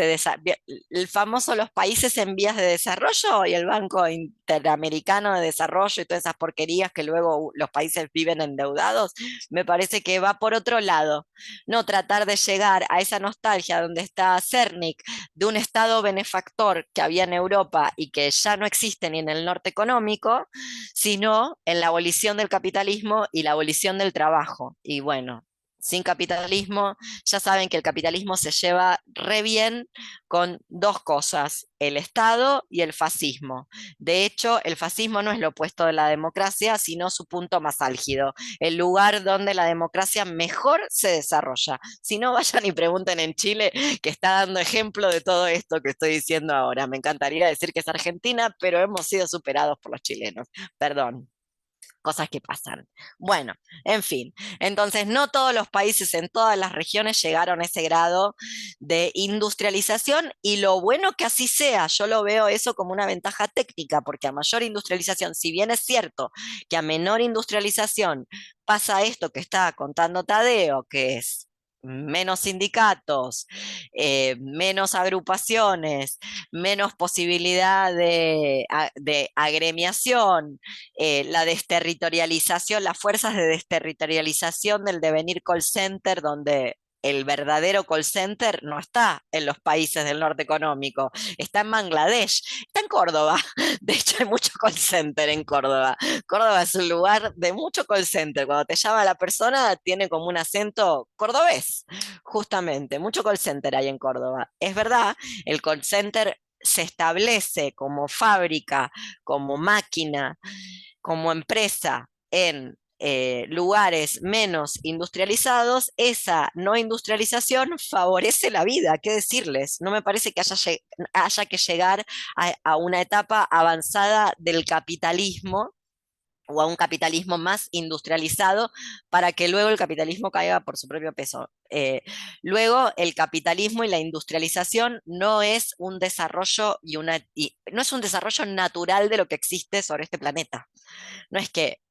el famoso los países en vías de desarrollo y el Banco Interamericano de Desarrollo y todas esas porquerías que luego los países viven endeudados, me parece que va por otro lado. No tratar de llegar a esa nostalgia donde está Cernik, de un estado benefactor que había en Europa y que ya no existe ni en el norte económico, sino en la abolición del capitalismo y la abolición del trabajo. Y bueno, sin capitalismo, ya saben que el capitalismo se lleva re bien con dos cosas, el Estado y el fascismo. De hecho, el fascismo no es lo opuesto de la democracia, sino su punto más álgido, el lugar donde la democracia mejor se desarrolla. Si no, vayan y pregunten en Chile, que está dando ejemplo de todo esto que estoy diciendo ahora. Me encantaría decir que es Argentina, pero hemos sido superados por los chilenos. Perdón, cosas que pasan. Bueno, en fin, entonces no todos los países en todas las regiones llegaron a ese grado de industrialización, y lo bueno que así sea, yo lo veo eso como una ventaja técnica, porque a mayor industrialización, si bien es cierto que a menor industrialización pasa esto que está contando Tadeo, que es menos sindicatos, menos agrupaciones, menos posibilidad de agremiación, la desterritorialización, las fuerzas de desterritorialización del Devenir Call Center, donde el verdadero call center no está en los países del norte económico, está en Bangladesh, está en Córdoba. De hecho, hay mucho call center en Córdoba. Córdoba es un lugar de mucho call center. Cuando te llama la persona, tiene como un acento cordobés, justamente. Mucho call center hay en Córdoba. Es verdad, el call center se establece como fábrica, como máquina, como empresa en lugares menos industrializados. Esa no industrialización favorece la vida, ¿qué decirles? No me parece que haya que llegar a una etapa avanzada del capitalismo o a un capitalismo más industrializado para que luego el capitalismo caiga por su propio peso. Luego, el capitalismo y la industrialización no es un desarrollo no es un desarrollo natural de lo que existe sobre este planeta. No es que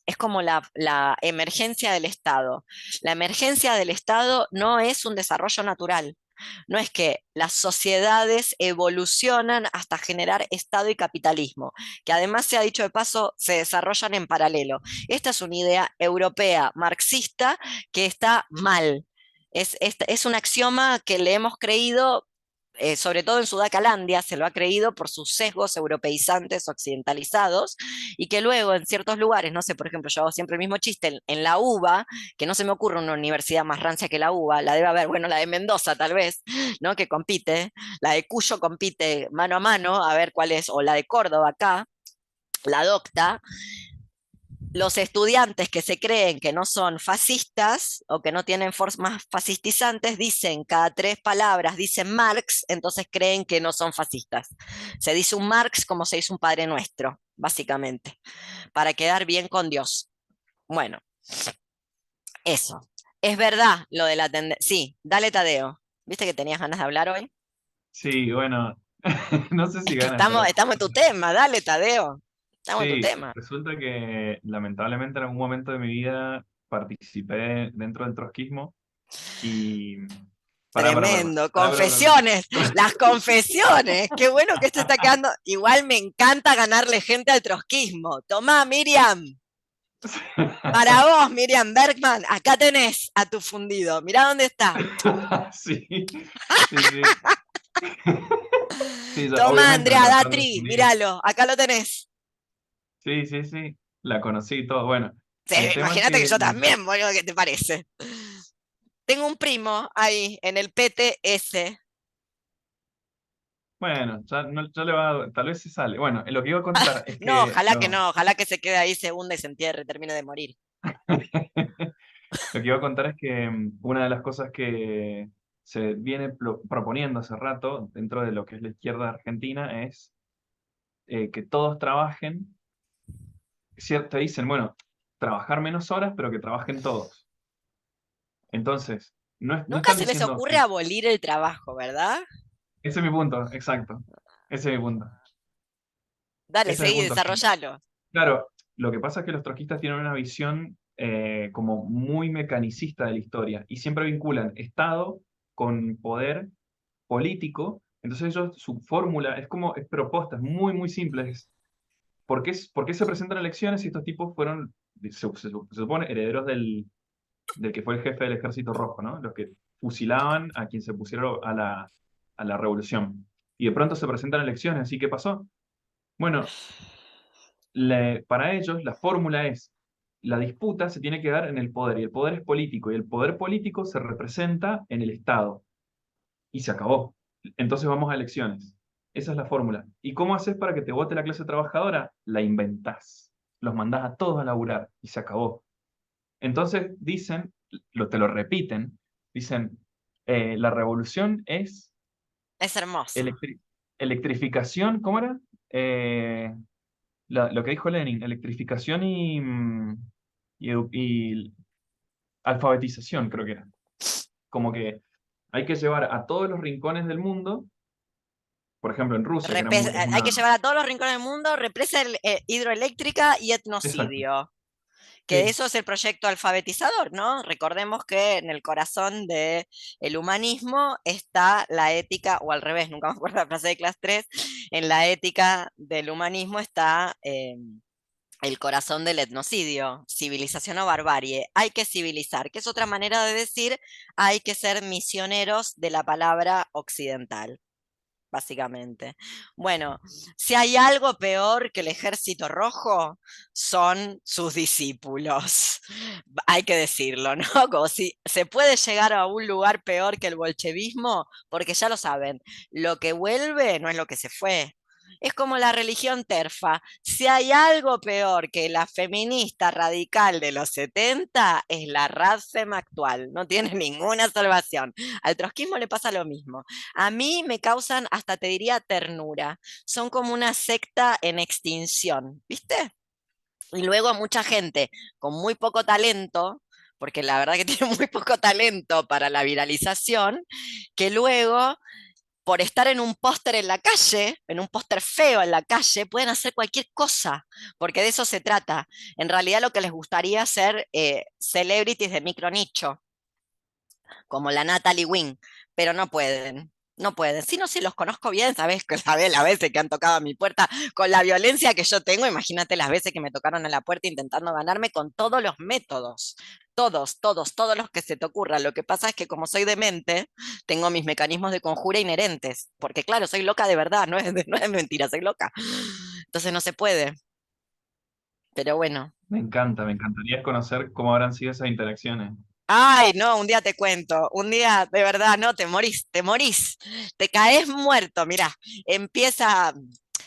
es como la emergencia del Estado. La emergencia del Estado no es un desarrollo natural. No es que las sociedades evolucionan hasta generar Estado y capitalismo, que además, se ha dicho de paso, se desarrollan en paralelo. Esta es una idea europea marxista que está mal. Es un axioma que le hemos creído, sobre todo en Sudacalandia, se lo ha creído por sus sesgos europeizantes occidentalizados, y que luego en ciertos lugares, no sé, por ejemplo, yo hago siempre el mismo chiste, en la UBA, que no se me ocurre una universidad más rancia que la UBA, la debe haber, bueno, la de Mendoza tal vez, ¿no? Que compite, la de Cuyo compite mano a mano, a ver cuál es, o la de Córdoba acá, la docta. Los estudiantes que se creen que no son fascistas o que no tienen formas fascistizantes dicen cada tres palabras, dicen Marx, entonces creen que no son fascistas. Se dice un Marx como se dice un Padre Nuestro, básicamente, para quedar bien con Dios. Bueno, eso. Es verdad lo de la tendencia. Sí, dale Tadeo. ¿Viste que tenías ganas de hablar hoy? Sí, bueno, no sé Es si que ganas, pero estamos en tu tema, dale Tadeo. Estamos en tu sí, tema. resulta que lamentablemente en algún momento de mi vida participé dentro del trotskismo y... Tremendo, Para. confesiones, las confesiones. Qué bueno que esto está quedando. Igual me encanta ganarle gente al trotskismo. Tomá, Miriam, para vos, Miriam Bergman, acá tenés a tu fundido. Mirá dónde está. Sí, sí, sí. Sí, Tomá, obviamente me Andrea trataron de Datri, fundir. míralo, acá lo tenés. Sí, sí, sí. La conocí y todo. Bueno, Sí, el tema es imagínate que que, yo también, boludo, ¿qué te parece? Tengo un primo ahí en el PTS. bueno, ya, no, ya le va tal vez se sale. Bueno, lo que iba a contar es No, que ojalá que no, ojalá que se quede ahí, se hunda y se entierre, termine de morir. Lo que iba a contar es que una de las cosas que se viene proponiendo hace rato dentro de lo que es la izquierda argentina es que todos trabajen, te dicen, bueno, trabajar menos horas, pero que trabajen todos. Entonces, no Nunca están se les diciendo, ocurre abolir el trabajo, ¿verdad? ese es mi punto, exacto, ese es mi punto, Dale, ese es mi seguí, punto. desarrollalo. Claro, lo que pasa es que los trotskistas tienen una visión como muy mecanicista de la historia y siempre vinculan Estado con poder político. Entonces ellos, su fórmula es como, es propuesta, es muy, muy simple. ¿Por qué se presentan elecciones si estos tipos fueron, se supone, herederos del que fue el jefe del Ejército Rojo, ¿no? Los que fusilaban a quien se pusiera a la revolución. Y de pronto se presentan elecciones, ¿así qué pasó? Bueno, para ellos la fórmula es, la disputa se tiene que dar en el poder, y el poder es político, y el poder político se representa en el Estado, y se acabó. Entonces vamos a elecciones. Esa es la fórmula. ¿Y cómo haces para que te vote la clase trabajadora? La inventás. Los mandás a todos a laburar, y se acabó. Entonces dicen, te lo repiten, dicen, la revolución es Es hermoso. electrificación, ¿cómo era? Eh, lo que dijo Lenin, electrificación y alfabetización, creo que era. Como que hay que llevar a todos los rincones del mundo, por ejemplo en Rusia, que es Hay una... que llevar a todos los rincones del mundo, represa hidroeléctrica y Exacto, etnocidio. Que sí, eso es el proyecto alfabetizador, ¿no? Recordemos que en el corazón del humanismo está la ética, o al revés, nunca me acuerdo la frase de clase 3, en la ética del humanismo está el corazón del etnocidio, civilización o barbarie. Hay que civilizar, que es otra manera de decir hay que ser misioneros de la palabra occidental, básicamente. Bueno, si hay algo peor que el ejército rojo, son sus discípulos. Hay que decirlo, ¿no? Como si se puede llegar a un lugar peor que el bolchevismo, porque ya lo saben, lo que vuelve no es lo que se fue. Es como la religión terfa. Si hay algo peor que la feminista radical de los 70, es la RADFEM actual. No tiene ninguna salvación. Al trotskismo le pasa lo mismo. A mí me causan, hasta te diría, ternura. Son como una secta en extinción, ¿viste? Y luego mucha gente con muy poco talento, porque la verdad que tiene muy poco talento para la viralización, que luego, por estar en un póster en la calle, en un póster feo en la calle, pueden hacer cualquier cosa, porque de eso se trata. En realidad lo que les gustaría ser celebrities de micro nicho, como la Natalie Wynn, pero no pueden. No pueden. Si no, si los conozco bien, sabes las veces que han tocado a mi puerta con la violencia que yo tengo. Imagínate las veces que me tocaron a la puerta intentando ganarme con todos los métodos. Todos, todos, todos los que se te ocurran. Lo que pasa es que como soy demente, tengo mis mecanismos de conjura inherentes. Porque claro, soy loca de verdad, no es mentira, soy loca. Entonces no se puede. Pero bueno. me encanta, me encantaría conocer cómo habrán sido esas interacciones. Ay, no, un día te cuento, un día de verdad, no, te morís, te caes muerto, mirá, empieza,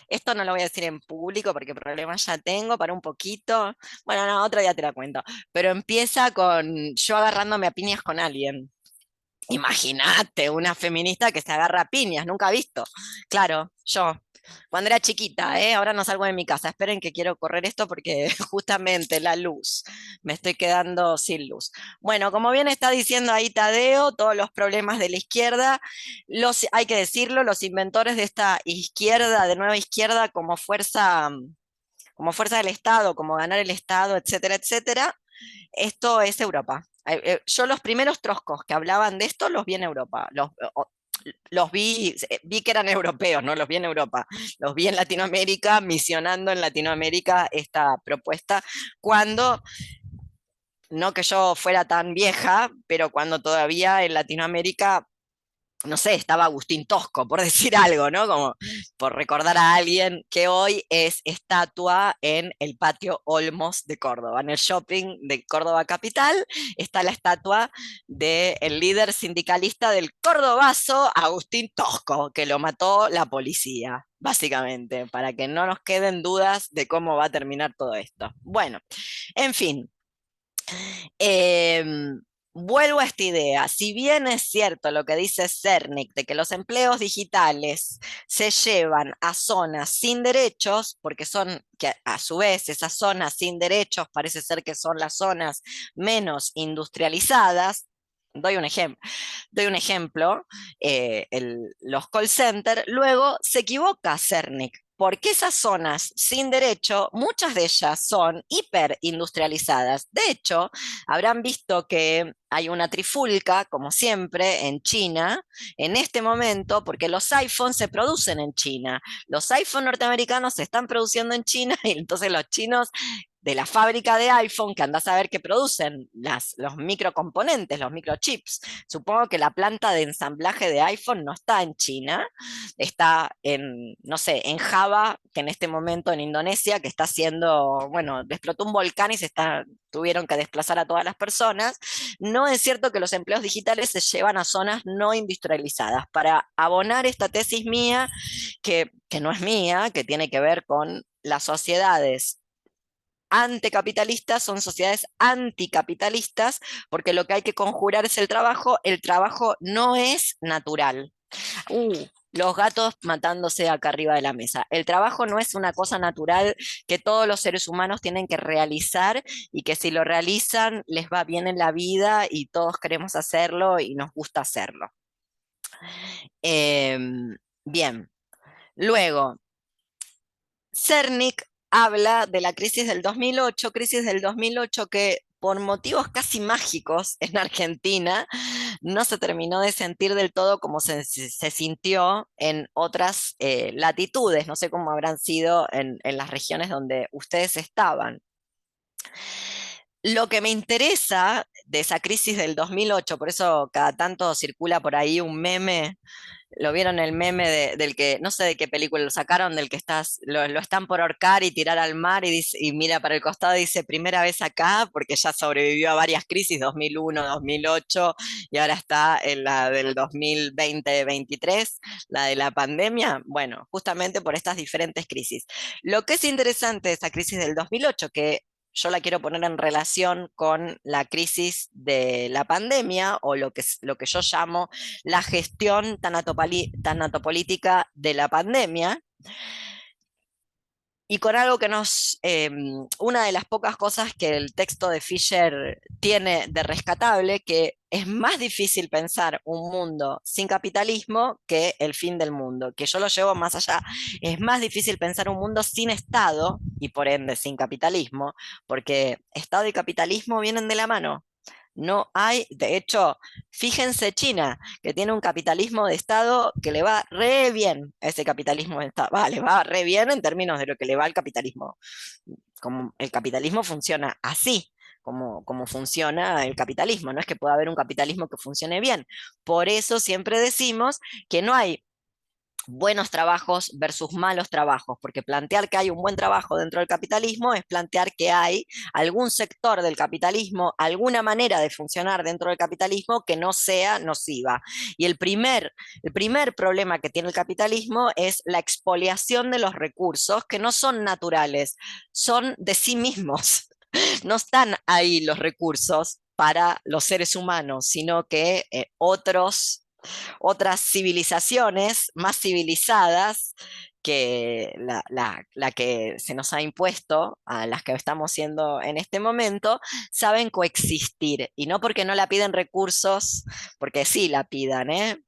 esto no lo voy a decir en público porque problemas ya tengo para un poquito, bueno, no, otro día te la cuento, pero empieza con yo agarrándome a piñas con alguien. Imagínate, una feminista que se agarra a piñas, nunca visto. Claro, yo, cuando era chiquita, ¿eh? Ahora no salgo de mi casa. Esperen que quiero correr esto porque justamente la luz, me estoy quedando sin luz. Bueno, como bien está diciendo ahí Tadeo, todos los problemas de la izquierda, hay que decirlo, los inventores de esta izquierda, de nueva izquierda como fuerza del Estado, como ganar el Estado, etcétera, etcétera, esto es Europa. Yo los primeros troscos que hablaban de esto los vi en Europa. Los vi que eran europeos, no los vi en Europa. Los vi en Latinoamérica, misionando en Latinoamérica esta propuesta, cuando, no que yo fuera tan vieja, pero cuando todavía en Latinoamérica no sé, estaba Agustín Tosco, por decir algo, ¿no? Como por recordar a alguien que hoy es estatua en el patio Olmos de Córdoba. En el shopping de Córdoba Capital está la estatua del líder sindicalista del Cordobazo, Agustín Tosco, que lo mató la policía, básicamente, para que no nos queden dudas de cómo va a terminar todo esto. Bueno, en fin. Em, Vuelvo a esta idea. Si bien es cierto lo que dice Cernic, de que los empleos digitales se llevan a zonas sin derechos, porque son, que a su vez esas zonas sin derechos parece ser que son las zonas menos industrializadas. Doy un ejemplo, los call centers, luego se equivoca Cernic, porque esas zonas sin derecho, muchas de ellas son hiperindustrializadas. De hecho, habrán visto que hay una trifulca, como siempre, en China, en este momento, porque los iPhones se producen en China. Los iPhones norteamericanos se están produciendo en China y entonces los chinos de la fábrica de iPhone, que andás a ver que producen los microcomponentes, los microchips. Supongo que la planta de ensamblaje de iPhone no está en China, está en, no sé, en Java, que en este momento en Indonesia, que está haciendo, bueno, explotó un volcán y tuvieron que desplazar a todas las personas. No es cierto que los empleos digitales se llevan a zonas no industrializadas. Para abonar esta tesis mía, que no es mía, que tiene que ver con las sociedades anticapitalistas son sociedades anticapitalistas, porque lo que hay que conjurar es el trabajo no es natural. Los gatos matándose acá arriba de la mesa. El trabajo no es una cosa natural que todos los seres humanos tienen que realizar y que si lo realizan les va bien en la vida y todos queremos hacerlo y nos gusta hacerlo. Bien, luego, Cernic habla de la crisis del 2008 que por motivos casi mágicos en Argentina no se terminó de sentir del todo como se sintió en otras latitudes, no sé cómo habrán sido en las regiones donde ustedes estaban. Lo que me interesa de esa crisis del 2008, por eso cada tanto circula por ahí un meme. ¿Lo vieron el meme del que, no sé de qué película lo sacaron, del que lo están por ahorcar y tirar al mar y mira para el costado y dice, primera vez acá, porque ya sobrevivió a varias crisis, 2001, 2008, y ahora está en la del 2020-23, la de la pandemia? Bueno, justamente por estas diferentes crisis. Lo que es interesante de esa crisis del 2008, que yo la quiero poner en relación con la crisis de la pandemia, o lo que yo llamo la gestión tanatopolítica de la pandemia, y con algo que una de las pocas cosas que el texto de Fisher tiene de rescatable, que es más difícil pensar un mundo sin capitalismo que el fin del mundo, que yo lo llevo más allá. Es más difícil pensar un mundo sin Estado y por ende sin capitalismo, porque Estado y capitalismo vienen de la mano. No hay, de hecho, fíjense China, que tiene un capitalismo de Estado que le va re bien a ese capitalismo de Estado. Le va re bien en términos de lo que le va al capitalismo. Como el capitalismo funciona así, como funciona el capitalismo. No es que pueda haber un capitalismo que funcione bien. Por eso siempre decimos que no hay buenos trabajos versus malos trabajos, porque plantear que hay un buen trabajo dentro del capitalismo es plantear que hay algún sector del capitalismo, alguna manera de funcionar dentro del capitalismo que no sea nociva. Y el primer problema que tiene el capitalismo es la expoliación de los recursos que no son naturales, son de sí mismos. No están ahí los recursos para los seres humanos, sino que otras civilizaciones más civilizadas que la que se nos ha impuesto, a las que estamos siendo en este momento, saben coexistir. Y no porque no la piden recursos, porque sí la pidan, ¿eh?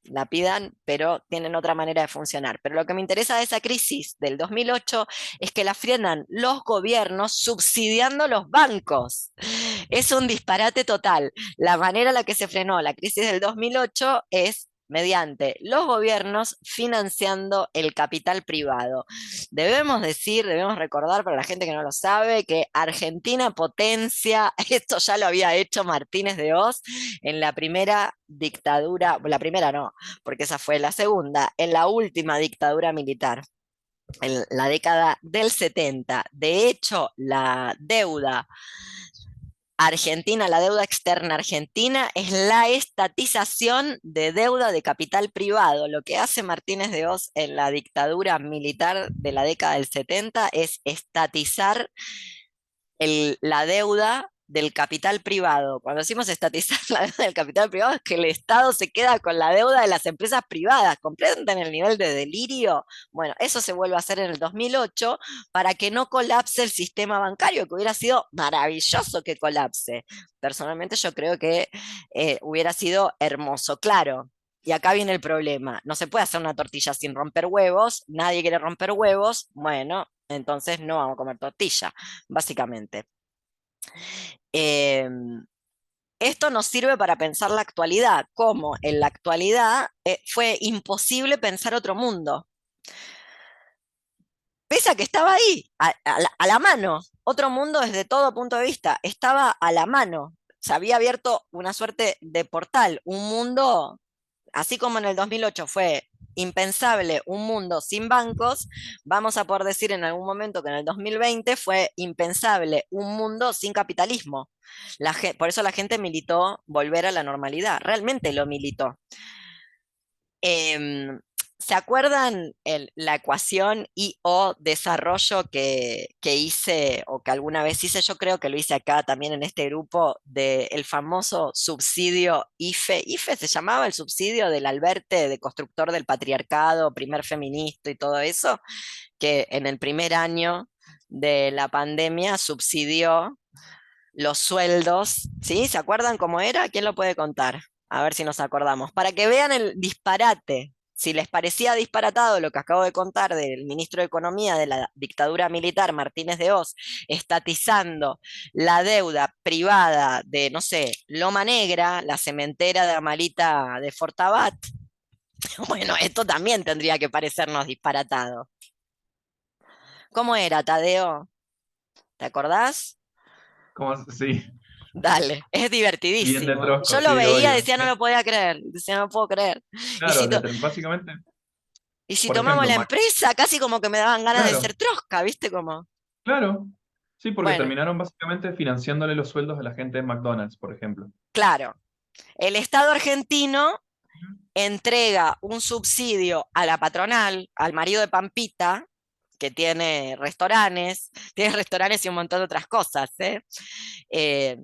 La pidan, pero tienen otra manera de funcionar. Pero lo que me interesa de esa crisis del 2008 es que la frenan los gobiernos subsidiando los bancos. Es un disparate total. La manera en la que se frenó la crisis del 2008 es mediante los gobiernos financiando el capital privado. Debemos recordar para la gente que no lo sabe, que Argentina potencia, esto ya lo había hecho Martínez de Oz en la primera dictadura, la primera no, porque esa fue la segunda, en la última dictadura militar, en la década del 70. De hecho, la deuda argentina, la deuda externa argentina, es la estatización de deuda de capital privado. Lo que hace Martínez de Oz en la dictadura militar de la década del 70 es estatizar la deuda del capital privado. Cuando decimos estatizar la deuda del capital privado, es que el Estado se queda con la deuda de las empresas privadas. ¿Comprenden el nivel de delirio? Bueno, eso se vuelve a hacer en el 2008 para que no colapse el sistema bancario, que hubiera sido maravilloso que colapse. Personalmente yo creo que hubiera sido hermoso, claro. Y acá viene el problema. No se puede hacer una tortilla sin romper huevos. Nadie quiere romper huevos. Bueno, entonces no vamos a comer tortilla, básicamente. Esto nos sirve para pensar la actualidad, como en la actualidad fue imposible pensar otro mundo. Pese a que estaba ahí, a la mano, otro mundo desde todo punto de vista, estaba a la mano. Se había abierto una suerte de portal, un mundo, así como en el 2008 fue impensable un mundo sin bancos, vamos a poder decir en algún momento que en el 2020 fue impensable un mundo sin capitalismo. Por eso la gente militó volver a la normalidad, realmente lo militó. ¿Se acuerdan la ecuación I-O desarrollo que hice o que alguna vez hice? Yo creo que lo hice acá también en este grupo del famoso subsidio IFE. IFE se llamaba el subsidio del Alberte, de constructor del patriarcado, primer feminista y todo eso, que en el primer año de la pandemia subsidió los sueldos, ¿sí? ¿Se acuerdan cómo era? ¿Quién lo puede contar? A ver si nos acordamos. Para que vean el disparate. Si les parecía disparatado lo que acabo de contar del ministro de Economía de la dictadura militar, Martínez de Hoz, estatizando la deuda privada de, no sé, Loma Negra, la cementera de Amalita de Fortabat, bueno, esto también tendría que parecernos disparatado. ¿Cómo era, Tadeo? ¿Te acordás? Sí, Dale, es bien de divertidísimo. trosco, Yo lo sí, veía, obvio. decía no lo podía creer, decía no lo puedo creer. Y Claro, si, básicamente, y si por tomamos ejemplo, la empresa, casi como que me daban ganas de ser claro, trosca, ¿viste? Como, claro, sí, porque bueno, terminaron básicamente financiándole los sueldos a la gente de McDonald's, por ejemplo. claro, el Estado argentino entrega un subsidio a la patronal, al marido de Pampita, que tiene restaurantes y un montón de otras cosas, ¿eh? Eh,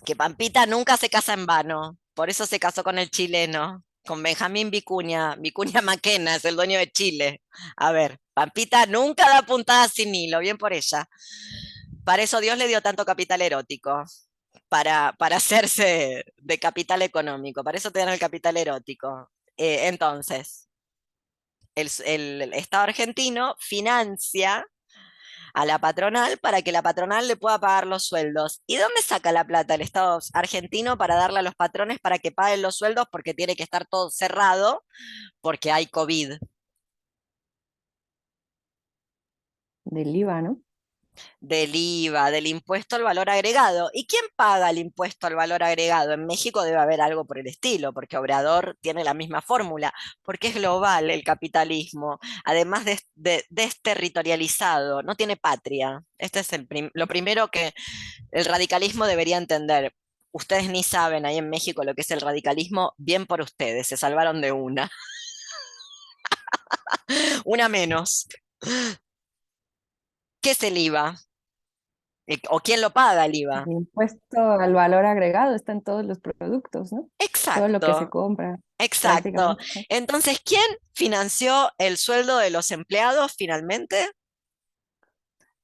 que Pampita nunca se casa en vano, por eso se casó con el chileno, con Benjamín Vicuña, Vicuña Maquena, es el dueño de Chile. A ver, Pampita nunca da puntada sin hilo, bien por ella. Para eso Dios le dio tanto capital erótico, para hacerse de capital económico, para eso te dan el capital erótico. Entonces, el Estado argentino financia a la patronal para que la patronal le pueda pagar los sueldos. ¿Y dónde saca la plata el Estado argentino para darle a los patrones para que paguen los sueldos? Porque tiene que estar todo cerrado, porque hay COVID. Del IVA, ¿no? Del IVA, del impuesto al valor agregado. ¿Y quién paga el impuesto al valor agregado? En México debe haber algo por el estilo, porque Obrador tiene la misma fórmula, porque es global el capitalismo, además de desterritorializado, no tiene patria. Este es lo primero que el radicalismo debería entender. Ustedes ni saben ahí en México lo que es el radicalismo, bien por ustedes, se salvaron de una. Una menos. ¿Qué es el IVA? ¿O quién lo paga el IVA? El impuesto al valor agregado está en todos los productos, ¿no? Todo lo que se Exacto, compra, exacto. prácticamente. Entonces, ¿quién financió el sueldo de los empleados finalmente?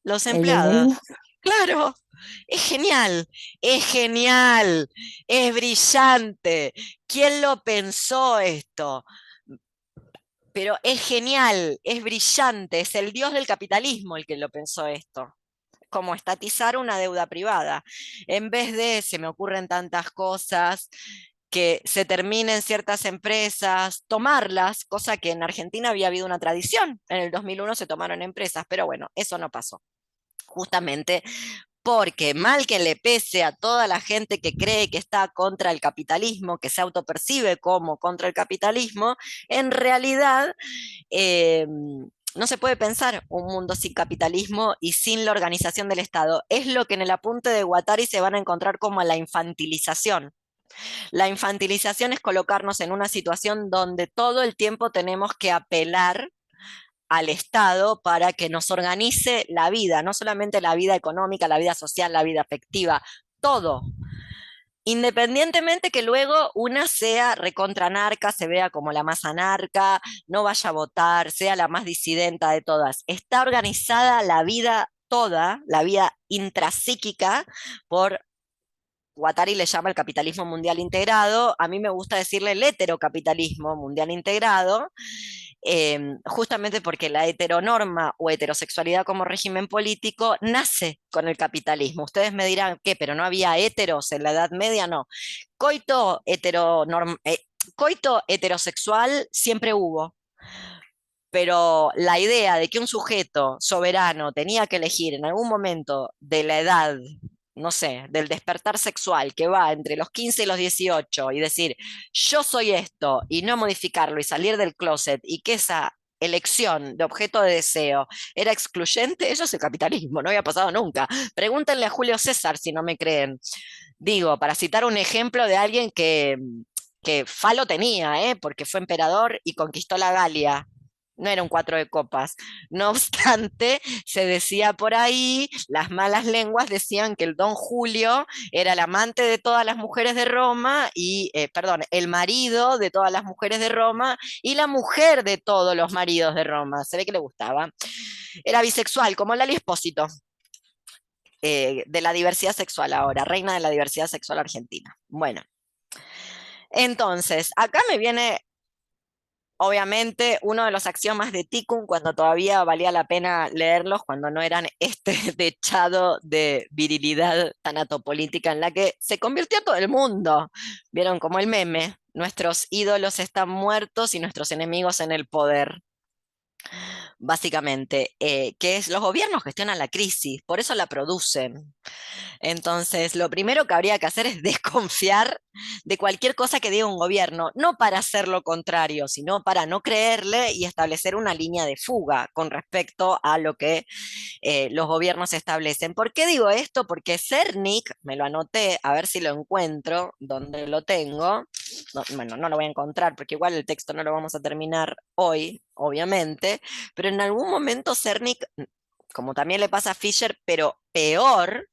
Los Ellos empleados. mismos. Claro, es genial, es brillante. ¿Quién lo pensó esto? Pero es genial, es brillante, es el dios del capitalismo el que lo pensó esto. Como estatizar una deuda privada. En vez de, se me ocurren tantas cosas, que se terminen ciertas empresas, tomarlas, cosa que en Argentina había habido una tradición. En el 2001 se tomaron empresas, pero bueno, eso no pasó. Justamente porque mal que le pese a toda la gente que cree que está contra el capitalismo, que se autopercibe como contra el capitalismo, en realidad no se puede pensar un mundo sin capitalismo y sin la organización del Estado. Es lo que en el apunte de Guattari se van a encontrar como la infantilización. La infantilización es colocarnos en una situación donde todo el tiempo tenemos que apelar al Estado para que nos organice la vida, no solamente la vida económica, la vida social, la vida afectiva, todo. Independientemente que luego una sea recontranarca, se vea como la más anarca, no vaya a votar, sea la más disidenta de todas. Está organizada la vida toda, la vida intrapsíquica, por Guattari le llama el capitalismo mundial integrado, a mí me gusta decirle el heterocapitalismo mundial integrado, justamente porque la heteronorma o heterosexualidad como régimen político nace con el capitalismo. Ustedes me dirán, ¿qué? ¿Pero no había heteros en la Edad Media? No. Coito, coito heterosexual siempre hubo, pero la idea de que un sujeto soberano tenía que elegir en algún momento de la edad, no sé, del despertar sexual que va entre los 15 y los 18 y decir, yo soy esto, y no modificarlo y salir del closet, y que esa elección de objeto de deseo era excluyente, eso es el capitalismo, no había pasado nunca. Pregúntenle a Julio César si no me creen. Digo, para citar un ejemplo de alguien que falo tenía, porque fue emperador y conquistó la Galia. No era un 4 de copas. No obstante, se decía por ahí, las malas lenguas decían que el don Julio era el amante de todas las mujeres de Roma y, perdón, el marido de todas las mujeres de Roma y la mujer de todos los maridos de Roma. Se ve que le gustaba. Era bisexual, como Lali Espósito, de la diversidad sexual ahora, reina de la diversidad sexual argentina. Bueno, entonces, acá me viene obviamente uno de los axiomas de Tikkun cuando todavía valía la pena leerlos, cuando no eran este dechado de virilidad tanatopolítica en la que se convirtió todo el mundo. Vieron como el meme, nuestros ídolos están muertos y nuestros enemigos en el poder. Básicamente, que es los gobiernos gestionan la crisis, por eso la producen. Entonces, lo primero que habría que hacer es desconfiar de cualquier cosa que diga un gobierno, no para hacer lo contrario, sino para no creerle y establecer una línea de fuga con respecto a lo que los gobiernos establecen. ¿Por qué digo esto? Porque Cernik, me lo anoté, a ver si lo encuentro, donde lo tengo. No, bueno, no lo voy a encontrar porque igual el texto no lo vamos a terminar hoy, obviamente, pero en algún momento Cernik, como también le pasa a Fisher, pero peor,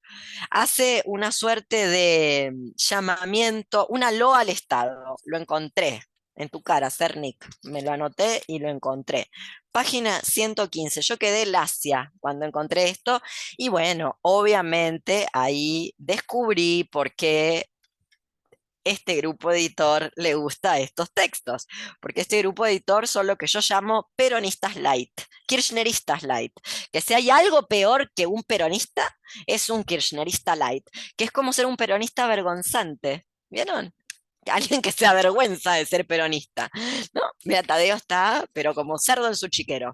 hace una suerte de llamamiento, una loa al Estado. Lo encontré en tu cara, Cernik. Me lo anoté y lo encontré. Página 115. Yo quedé lacia cuando encontré esto y bueno, obviamente ahí descubrí por qué este grupo editor le gusta estos textos, porque este grupo editor son lo que yo llamo peronistas light, kirchneristas light, que si hay algo peor que un peronista, es un kirchnerista light, que es como ser un peronista vergonzante, ¿vieron? Alguien que se avergüenza de ser peronista, ¿no? Mira, Tadeo está, pero como cerdo en su chiquero.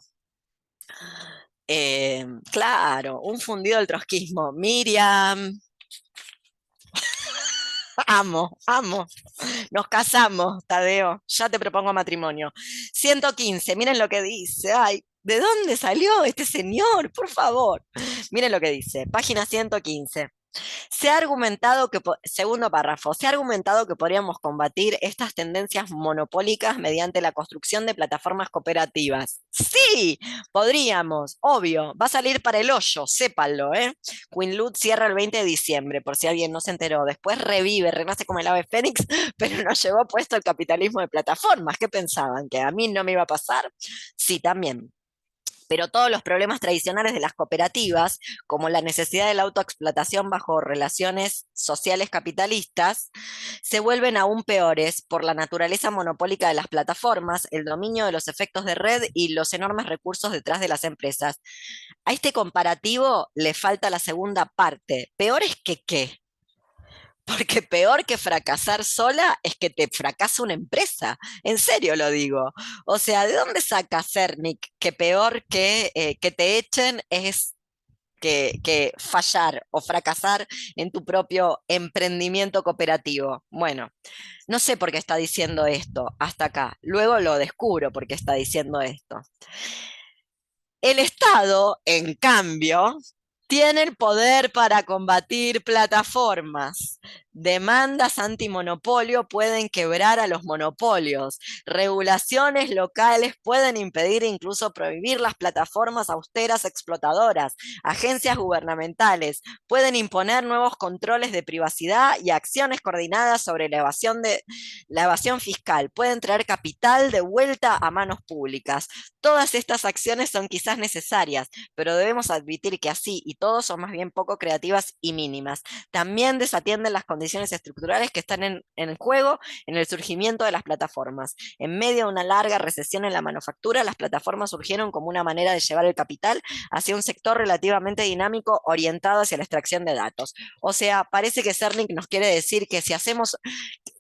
Claro, un fundido del trotskismo. Miriam, amo, amo. Nos casamos, Tadeo. Ya te propongo matrimonio. 115, miren lo que dice. Ay, ¿de dónde salió este señor? Por favor. Miren lo que dice. Página 115. Se ha argumentado que, segundo párrafo, se ha argumentado que podríamos combatir estas tendencias monopólicas mediante la construcción de plataformas cooperativas. Sí, podríamos, obvio, va a salir para el hoyo, sépanlo, ¿eh? Quinlud cierra el 20 de diciembre, por si alguien no se enteró. Después revive, renace como el ave fénix, pero nos llevó puesto el capitalismo de plataformas. ¿Qué pensaban? ¿Que a mí no me iba a pasar? Sí, también. Pero todos los problemas tradicionales de las cooperativas, como la necesidad de la autoexplotación bajo relaciones sociales capitalistas, se vuelven aún peores por la naturaleza monopólica de las plataformas, el dominio de los efectos de red y los enormes recursos detrás de las empresas. A este comparativo le falta la segunda parte. ¿Peor es que qué? Porque peor que fracasar sola es que te fracasa una empresa. En serio lo digo. O sea, ¿de dónde saca Cernik que peor que te echen es que fallar o fracasar en tu propio emprendimiento cooperativo? Bueno, no sé por qué está diciendo esto hasta acá. Luego lo descubro por qué está diciendo esto. El Estado, en cambio, Tiene el poder para combatir plataformas. Demandas antimonopolio pueden quebrar a los monopolios. Regulaciones locales pueden impedir e incluso prohibir las plataformas austeras explotadoras. Agencias gubernamentales pueden imponer nuevos controles de privacidad y acciones coordinadas sobre la evasión fiscal. Pueden traer capital de vuelta a manos públicas. Todas estas acciones son quizás necesarias, pero debemos admitir que así y todo son más bien poco creativas y mínimas. También desatienden las condiciones estructurales que están en juego en el surgimiento de las plataformas. En medio de una larga recesión en la manufactura, las plataformas surgieron como una manera de llevar el capital hacia un sector relativamente dinámico orientado hacia la extracción de datos. O sea, parece que Cernik nos quiere decir que si hacemos,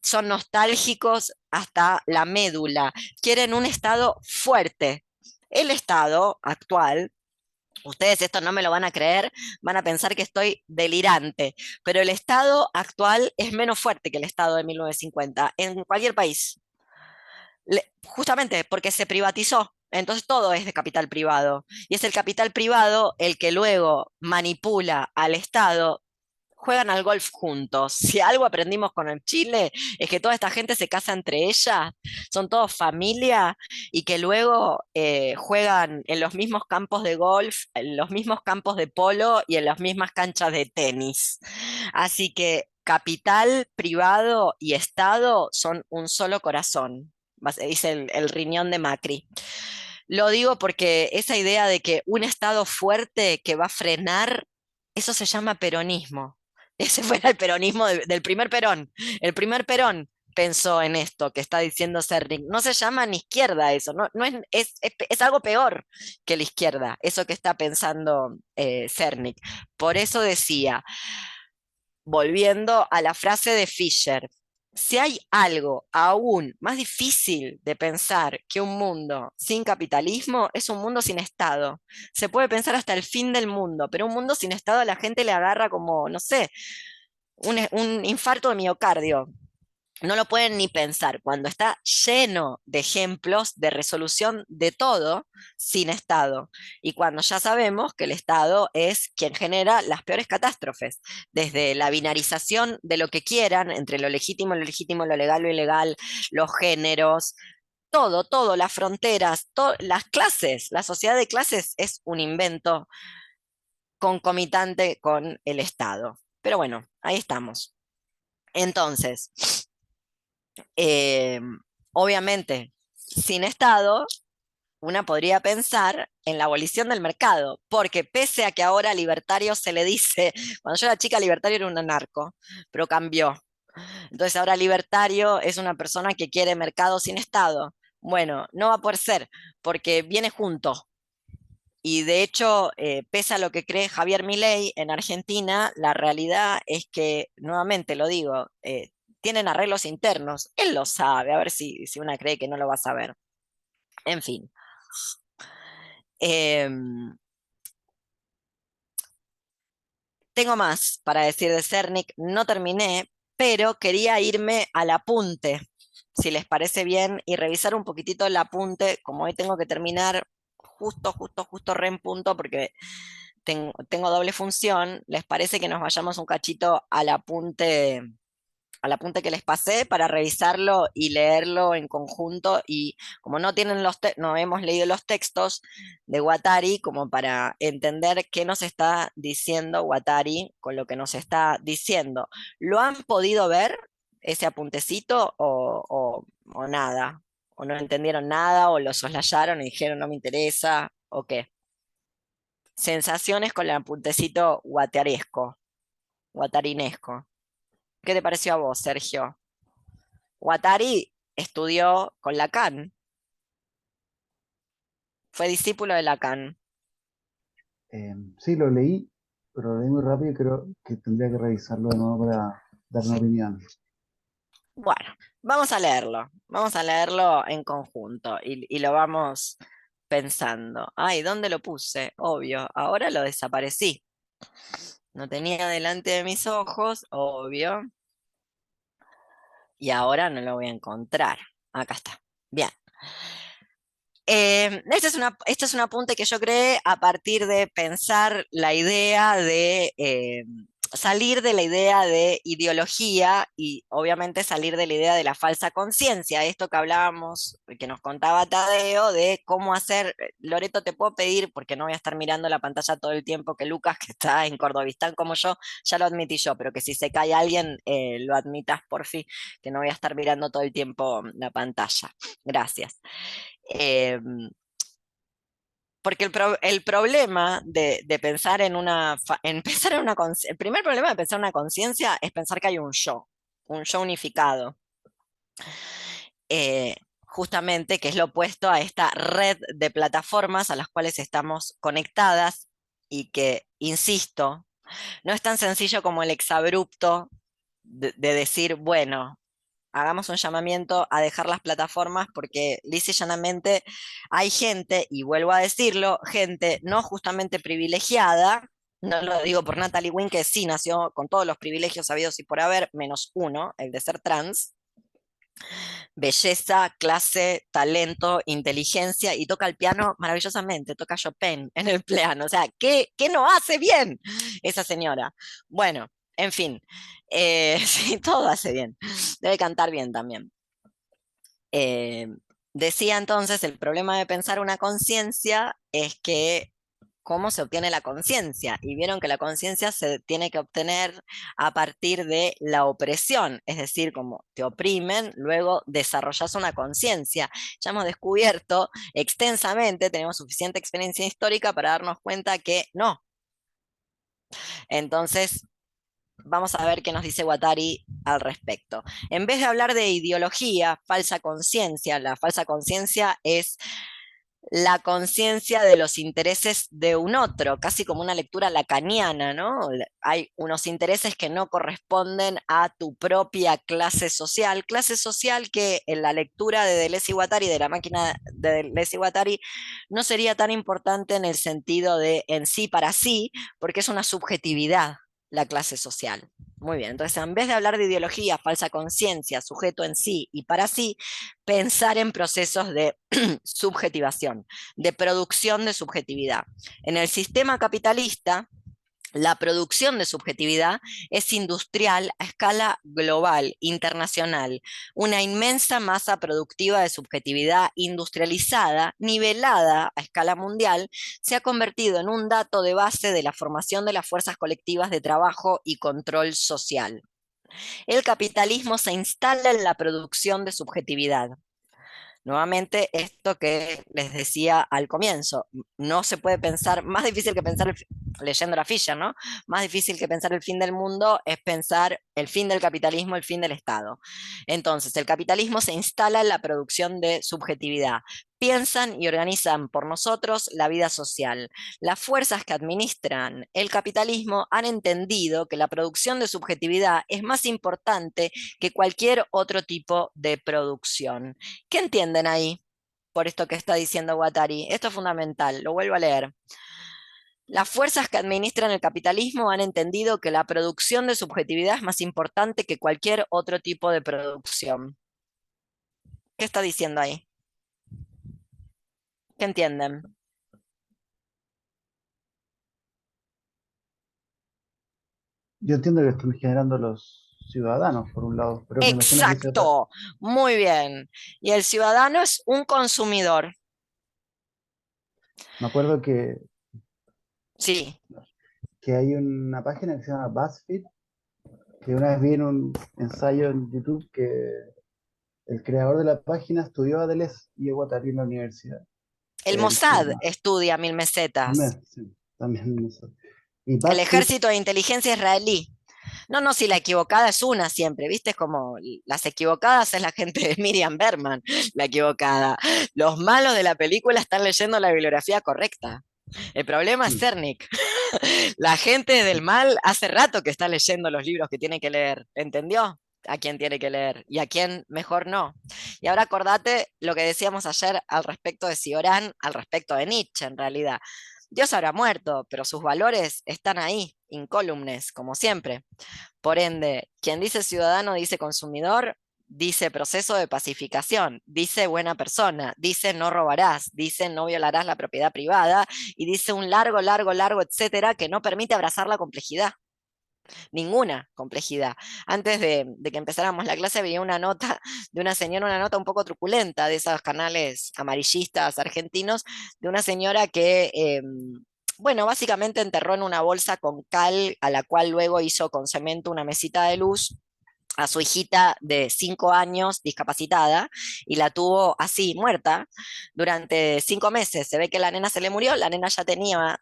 son nostálgicos hasta la médula, quieren un Estado fuerte. El Estado actual, ustedes esto no me lo van a creer, van a pensar que estoy delirante, pero el Estado actual es menos fuerte que el Estado de 1950 en cualquier país. Justamente porque se privatizó, entonces todo es de capital privado, y es el capital privado el que luego manipula al Estado. Juegan al golf juntos. Si algo aprendimos con el Chile es que toda esta gente se casa entre ellas, son todos familia y que luego juegan en los mismos campos de golf, en los mismos campos de polo y en las mismas canchas de tenis. Así que capital privado y Estado son un solo corazón, dice el riñón de Macri. Lo digo porque esa idea de que un Estado fuerte que va a frenar, eso se llama peronismo. Ese fue el peronismo del primer Perón. El primer Perón pensó en esto que está diciendo Cernik. No se llama ni izquierda eso, no es algo peor que la izquierda, eso que está pensando Cernik. Por eso decía, volviendo a la frase de Fisher, si hay algo aún más difícil de pensar que un mundo sin capitalismo, es un mundo sin Estado. Se puede pensar hasta el fin del mundo, pero un mundo sin Estado a la gente le agarra como, no sé, un infarto de miocardio. No lo pueden ni pensar cuando está lleno de ejemplos de resolución de todo sin Estado. Y cuando ya sabemos que el Estado es quien genera las peores catástrofes, desde la binarización de lo que quieran, entre lo legítimo, lo legítimo, lo legal, lo ilegal, los géneros, todo, las fronteras, las clases, la sociedad de clases es un invento concomitante con el Estado. Pero bueno, ahí estamos. Entonces, obviamente, sin Estado, una podría pensar en la abolición del mercado, porque pese a que ahora libertario se le dice, cuando yo era chica libertario era un anarco, pero cambió. Entonces ahora libertario es una persona que quiere mercado sin Estado. Bueno, no va a poder ser, porque viene junto. Y de hecho, pese a lo que cree Javier Milei en Argentina, la realidad es que, nuevamente lo digo, tienen arreglos internos. Él lo sabe, a ver si una cree que no lo va a saber. En fin. Tengo más para decir de Cernik, no terminé, pero quería irme al apunte, si les parece bien, y revisar un poquitito el apunte, como hoy tengo que terminar justo re en punto, porque tengo doble función. ¿Les parece que nos vayamos un cachito al apunte que les pasé para revisarlo y leerlo en conjunto? Y como no no hemos leído los textos de Guattari, como para entender qué nos está diciendo Guattari con lo que nos está diciendo. ¿Lo han podido ver, ese apuntecito, o nada? ¿O no entendieron nada, o lo soslayaron y dijeron no me interesa, o qué? Sensaciones con el apuntecito guattaresco, guattarinesco. ¿Qué te pareció a vos, Sergio? Guattari estudió con Lacan, fue discípulo de Lacan. Sí, lo leí, pero lo leí muy rápido y creo que tendría que revisarlo de nuevo para dar una opinión. Bueno, vamos a leerlo en conjunto y lo vamos pensando. Ay, ¿dónde lo puse? Obvio, ahora lo desaparecí. No tenía delante de mis ojos, obvio. Y ahora no lo voy a encontrar. Acá está. Bien. Este es un apunte que yo creé a partir de pensar la idea de salir de la idea de ideología y obviamente salir de la idea de la falsa conciencia, esto que hablábamos, que nos contaba Tadeo, de cómo hacer, Loreto, te puedo pedir, porque no voy a estar mirando la pantalla todo el tiempo, que Lucas, que está en Cordobistán como yo, ya lo admití yo, pero que si se cae alguien, lo admitas por fin, que no voy a estar mirando todo el tiempo la pantalla. Gracias. Porque el problema de pensar en pensar en el primer problema de pensar en una conciencia es pensar que hay un yo unificado. Justamente, que es lo opuesto a esta red de plataformas a las cuales estamos conectadas y que, insisto, no es tan sencillo como el exabrupto de decir, bueno, hagamos un llamamiento a dejar las plataformas porque lisa y llanamente hay gente, y vuelvo a decirlo, gente no justamente privilegiada, no lo digo por Natalie Wynn, que sí nació con todos los privilegios habidos y por haber, menos uno, el de ser trans, belleza, clase, talento, inteligencia, y toca el piano maravillosamente, toca Chopin en el piano, o sea, ¿qué no hace bien esa señora? Bueno, en fin, sí, todo hace bien, debe cantar bien también. Decía entonces, el problema de pensar una conciencia es que cómo se obtiene la conciencia, y vieron que la conciencia se tiene que obtener a partir de la opresión, es decir, como te oprimen, luego desarrollas una conciencia. Ya hemos descubierto extensamente, tenemos suficiente experiencia histórica para darnos cuenta que no. Entonces, vamos a ver qué nos dice Guattari al respecto. En vez de hablar de ideología, falsa conciencia, la falsa conciencia es la conciencia de los intereses de un otro, casi como una lectura lacaniana, ¿no? Hay unos intereses que no corresponden a tu propia clase social que en la lectura de Deleuze y Guattari, de la máquina de Deleuze y Guattari, no sería tan importante en el sentido de en sí para sí, porque es una subjetividad la clase social. Muy bien, entonces en vez de hablar de ideología, falsa conciencia, sujeto en sí y para sí, pensar en procesos de subjetivación, de producción de subjetividad. En el sistema capitalista, la producción de subjetividad es industrial a escala global, internacional. Una inmensa masa productiva de subjetividad industrializada, nivelada a escala mundial, se ha convertido en un dato de base de la formación de las fuerzas colectivas de trabajo y control social. El capitalismo se instala en la producción de subjetividad. Nuevamente, esto que les decía al comienzo, no se puede pensar, más difícil que pensar, leyendo la Fischer, ¿no? Más difícil que pensar el fin del mundo es pensar el fin del capitalismo, el fin del Estado. Entonces, el capitalismo se instala en la producción de subjetividad. Piensan y organizan por nosotros la vida social. Las fuerzas que administran el capitalismo han entendido que la producción de subjetividad es más importante que cualquier otro tipo de producción. ¿Qué entienden ahí por esto que está diciendo Guattari? Esto es fundamental, lo vuelvo a leer. Las fuerzas que administran el capitalismo han entendido que la producción de subjetividad es más importante que cualquier otro tipo de producción. ¿Qué está diciendo ahí? ¿Qué entienden? Yo entiendo que están generando los ciudadanos, por un lado, pero me imagino que Exacto, muy bien. Y el ciudadano es un consumidor. me acuerdo que, Sí, que hay una página que se llama BuzzFeed, que una vez vi en un ensayo en YouTube que el creador de la página estudió a Deleuze y a Guattari en la universidad. el Él se Mossad llama estudia 1000 mesetas. Sí, también eso. Y El BuzzFeed, ejército de inteligencia israelí. No, no, si la equivocada es una siempre, ¿viste? Es como las equivocadas es la gente de Miriam Berman, la equivocada. Los malos de la película están leyendo la bibliografía correcta. El problema es Cernic. La gente del mal hace rato que está leyendo los libros que tiene que leer, ¿entendió? A quién tiene que leer y a quién mejor no. Y ahora acordate lo que decíamos ayer al respecto de Cioran, al respecto de Nietzsche en realidad. Dios habrá muerto, pero sus valores están ahí, incólumes, como siempre. Por ende, quien dice ciudadano dice consumidor, dice proceso de pacificación, dice buena persona, dice no robarás, dice no violarás la propiedad privada, y dice un largo, largo, largo, etcétera, que no permite abrazar la complejidad. Ninguna complejidad. Antes de que empezáramos la clase veía una nota de una señora, una nota un poco truculenta de esos canales amarillistas argentinos, de una señora que, bueno, básicamente enterró en una bolsa con cal, a la cual luego hizo con cemento una mesita de luz, a su hijita de 5 años discapacitada, y la tuvo así, muerta, durante 5 meses. Se ve que la nena se le murió, la nena ya tenía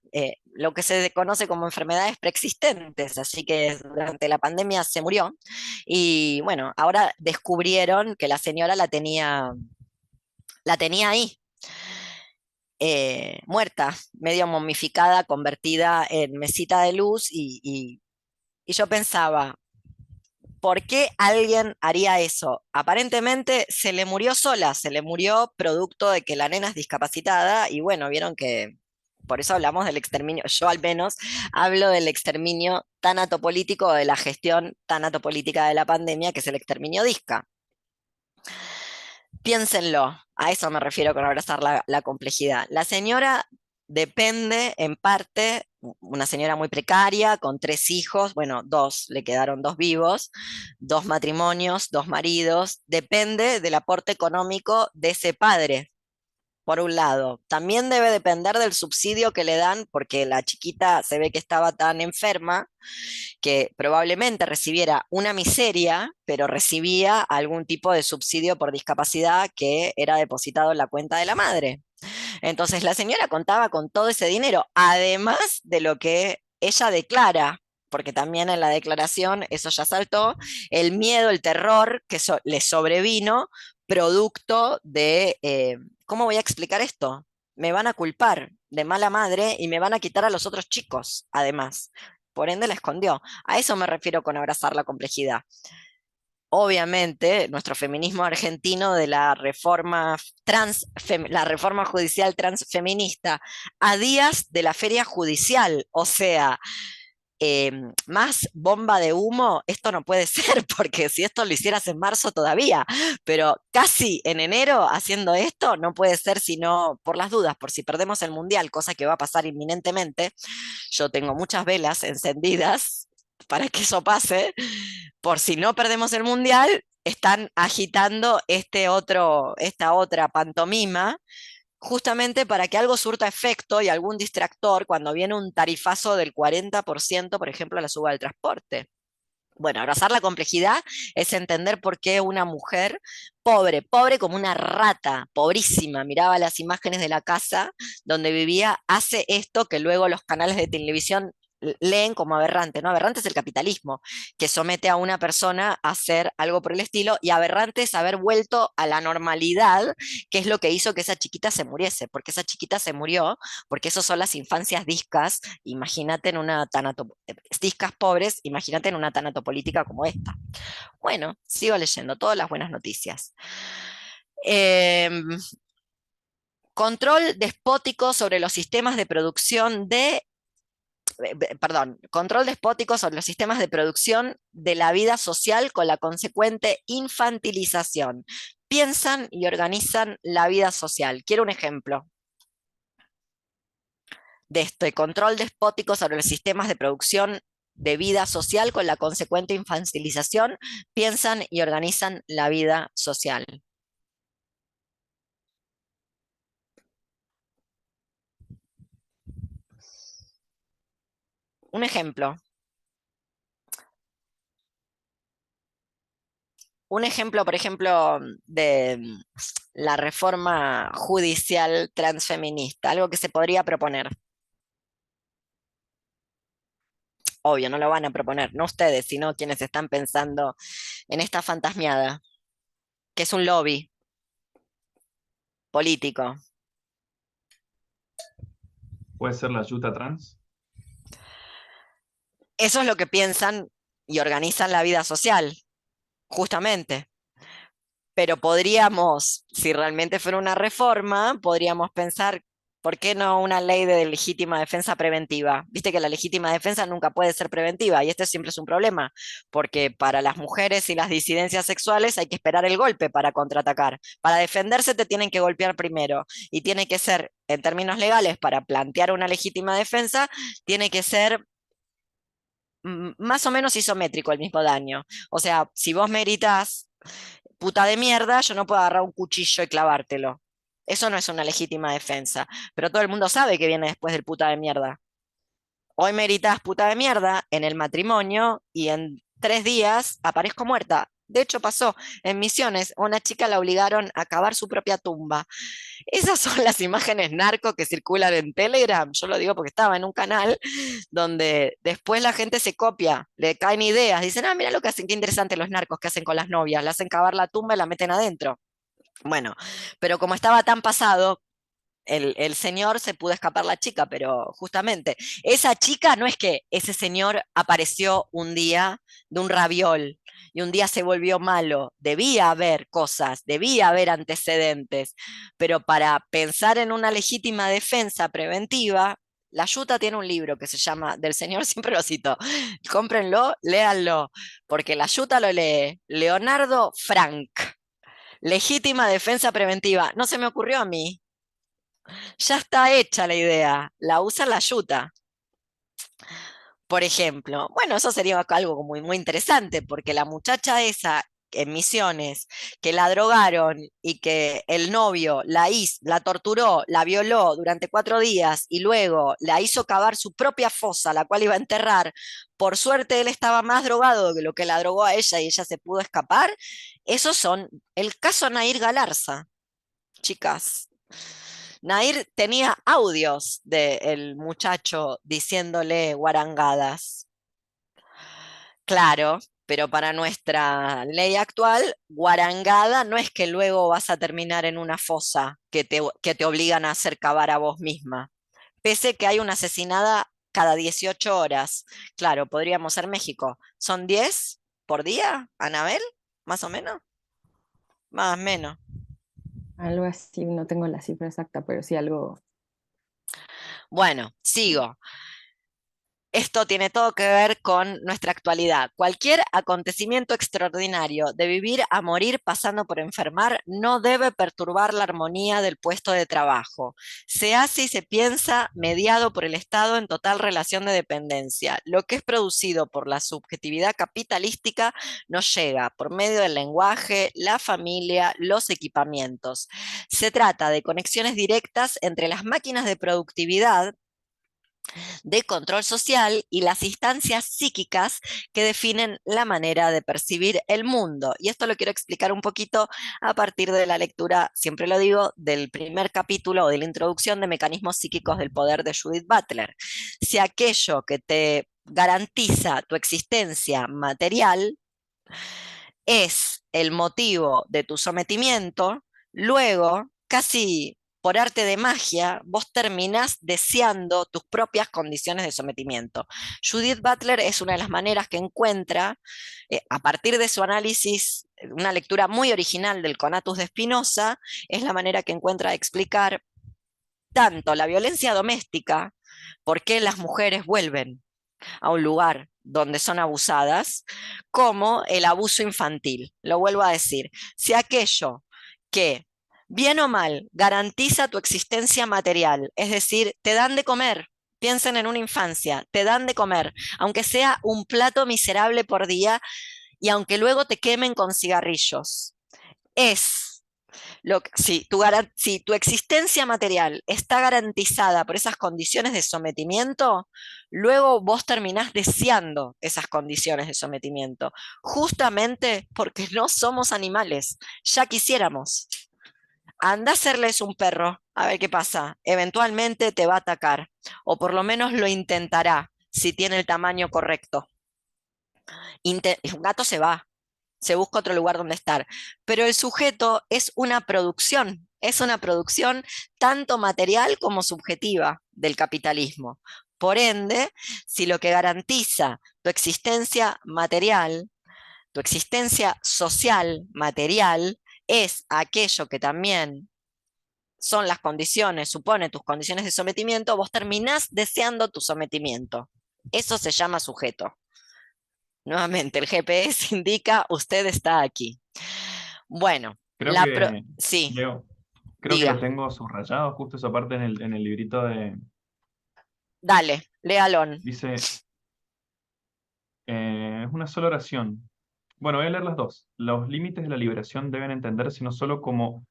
lo que se conoce como enfermedades preexistentes, así que durante la pandemia se murió, y bueno, ahora descubrieron que la señora la tenía ahí. Muerta, medio momificada, convertida en mesita de luz, y yo pensaba, ¿por qué alguien haría eso? Aparentemente se le murió sola, se le murió producto de que la nena es discapacitada, y bueno, vieron que por eso hablamos del exterminio. Yo al menos hablo del exterminio tanatopolítico, de la gestión tanatopolítica de la pandemia, que es el exterminio disca. Piénsenlo, a eso me refiero con abrazar la complejidad. La señora depende en parte, una señora muy precaria, con 3 hijos, bueno, 2, le quedaron 2 vivos, 2 matrimonios, 2 maridos, depende del aporte económico de ese padre. Por un lado, también debe depender del subsidio que le dan, porque la chiquita se ve que estaba tan enferma que probablemente recibiera una miseria, pero recibía algún tipo de subsidio por discapacidad que era depositado en la cuenta de la madre. Entonces la señora contaba con todo ese dinero, además de lo que ella declara, porque también en la declaración eso ya saltó, el miedo, el terror que le sobrevino producto de, ¿cómo voy a explicar esto? Me van a culpar de mala madre y me van a quitar a los otros chicos, además. Por ende la escondió. A eso me refiero con abrazar la complejidad. Obviamente, nuestro feminismo argentino de la reforma la reforma judicial transfeminista, a días de la feria judicial, o sea, más bomba de humo, esto no puede ser, porque si esto lo hicieras en marzo todavía, pero casi en enero haciendo esto, no puede ser sino por las dudas, por si perdemos el mundial, cosa que va a pasar inminentemente. Yo tengo muchas velas encendidas para que eso pase. Por si no perdemos el mundial, están agitando esta otra pantomima, justamente para que algo surta efecto y algún distractor cuando viene un tarifazo del 40%, por ejemplo, a la suba del transporte. Bueno, abrazar la complejidad es entender por qué una mujer pobre, pobre como una rata, pobrísima, miraba las imágenes de la casa donde vivía, hace esto que luego los canales de televisión leen como aberrante, ¿no? Aberrante es el capitalismo, que somete a una persona a hacer algo por el estilo, y aberrante es haber vuelto a la normalidad, que es lo que hizo que esa chiquita se muriese, porque esa chiquita se murió, porque esas son las infancias discas, imagínate en una discas pobres, imagínate en una tanatopolítica como esta. Bueno, sigo leyendo, todas las buenas noticias. Control despótico sobre los sistemas de producción control despótico sobre los sistemas de producción de la vida social con la consecuente infantilización. Piensan y organizan la vida social. Quiero un ejemplo de este control despótico sobre los sistemas de producción de vida social con la consecuente infantilización. Piensan y organizan la vida social. Un ejemplo. Un ejemplo, por ejemplo, de la reforma judicial transfeminista, algo que se podría proponer. Obvio, no lo van a proponer, no ustedes, sino quienes están pensando en esta fantasmiada, que es un lobby político. ¿Puede ser la yuta trans? Eso es lo que piensan y organizan la vida social, justamente. Pero podríamos, si realmente fuera una reforma, podríamos pensar ¿Por qué no una ley de legítima defensa preventiva? Viste que la legítima defensa nunca puede ser preventiva y este siempre es un problema, porque para las mujeres y las disidencias sexuales hay que esperar el golpe para contraatacar. Para defenderse te tienen que golpear primero y tiene que ser, en términos legales, para plantear una legítima defensa, tiene que ser más o menos isométrico el mismo daño. O sea, si vos me gritás puta de mierda, yo no puedo agarrar un cuchillo y clavártelo. Eso no es una legítima defensa, pero todo el mundo sabe que viene después del puta de mierda. Hoy me gritás puta de mierda en el matrimonio y en 3 días aparezco muerta. De hecho, pasó en Misiones, a una chica la obligaron a cavar su propia tumba. Esas son las imágenes narco que circulan en Telegram. Yo lo digo porque estaba en un canal donde después la gente se copia, le caen ideas, dicen, ah, mira lo que hacen, qué interesante los narcos que hacen con las novias, le hacen cavar la tumba y la meten adentro. Bueno, pero como estaba tan pasado, el señor se pudo escapar la chica, pero justamente esa chica no es que ese señor apareció un día de un raviol y un día se volvió malo, debía haber cosas, debía haber antecedentes, pero para pensar en una legítima defensa preventiva, la Yuta tiene un libro que se llama, del señor siempre lo cito, cómprenlo, léanlo, porque la Yuta lo lee Leonardo Frank. Legítima defensa preventiva. No se me ocurrió a mí. Ya está hecha la idea. La usa la yuta. Por ejemplo, bueno, eso sería algo muy, muy interesante, porque la muchacha esa en Misiones, que la drogaron y que el novio la torturó, la violó durante 4 días y luego la hizo cavar su propia fosa, la cual iba a enterrar. Por suerte él estaba más drogado que lo que la drogó a ella y ella se pudo escapar. Esos son el caso Nair Galarza, chicas. Nair tenía audios del muchacho diciéndole guarangadas. Claro, pero para nuestra ley actual, guarangada no es que luego vas a terminar en una fosa que te obligan a hacer cavar a vos misma. Pese que hay una asesinada cada 18 horas. Claro, podríamos ser México. ¿Son 10 por día, Anabel? ¿Más o menos? Más o menos. Algo así, no tengo la cifra exacta, pero sí algo. Bueno, sigo. Esto tiene todo que ver con nuestra actualidad. Cualquier acontecimiento extraordinario, de vivir a morir pasando por enfermar, no debe perturbar la armonía del puesto de trabajo. Se hace y se piensa mediado por el Estado en total relación de dependencia. Lo que es producido por la subjetividad capitalística nos llega por medio del lenguaje, la familia, los equipamientos. Se trata de conexiones directas entre las máquinas de productividad de control social y las instancias psíquicas que definen la manera de percibir el mundo. Y esto lo quiero explicar un poquito a partir de la lectura, siempre lo digo, del primer capítulo o de la introducción de Mecanismos Psíquicos del Poder de Judith Butler. Si aquello que te garantiza tu existencia material es el motivo de tu sometimiento, luego, casi por arte de magia, vos terminás deseando tus propias condiciones de sometimiento. Judith Butler es una de las maneras que encuentra, a partir de su análisis, una lectura muy original del Conatus de Spinoza, es la manera que encuentra de explicar tanto la violencia doméstica, por qué las mujeres vuelven a un lugar donde son abusadas, como el abuso infantil. Lo vuelvo a decir, si aquello que, bien o mal, garantiza tu existencia material, es decir, te dan de comer, piensen en una infancia, te dan de comer, aunque sea un plato miserable por día y aunque luego te quemen con cigarrillos, es si tu existencia material está garantizada por esas condiciones de sometimiento, luego vos terminás deseando esas condiciones de sometimiento, justamente porque no somos animales, ya quisiéramos. Anda a hacerles un perro, a ver qué pasa. Eventualmente te va a atacar, o por lo menos lo intentará, si tiene el tamaño correcto. Un gato se busca otro lugar donde estar. Pero el sujeto es una producción tanto material como subjetiva del capitalismo. Por ende, si lo que garantiza tu existencia material, tu existencia social material, es aquello que también son las condiciones, supone tus condiciones de sometimiento, vos terminás deseando tu sometimiento. Eso se llama sujeto. Nuevamente, el GPS indica, usted está aquí. Bueno, Creo que, sí, Leo, creo que lo diga, tengo subrayado justo esa parte en el librito de... dale, léalo. Dice, es una sola oración. Bueno, voy a leer las dos. Los límites de la liberación deben entenderse no solo como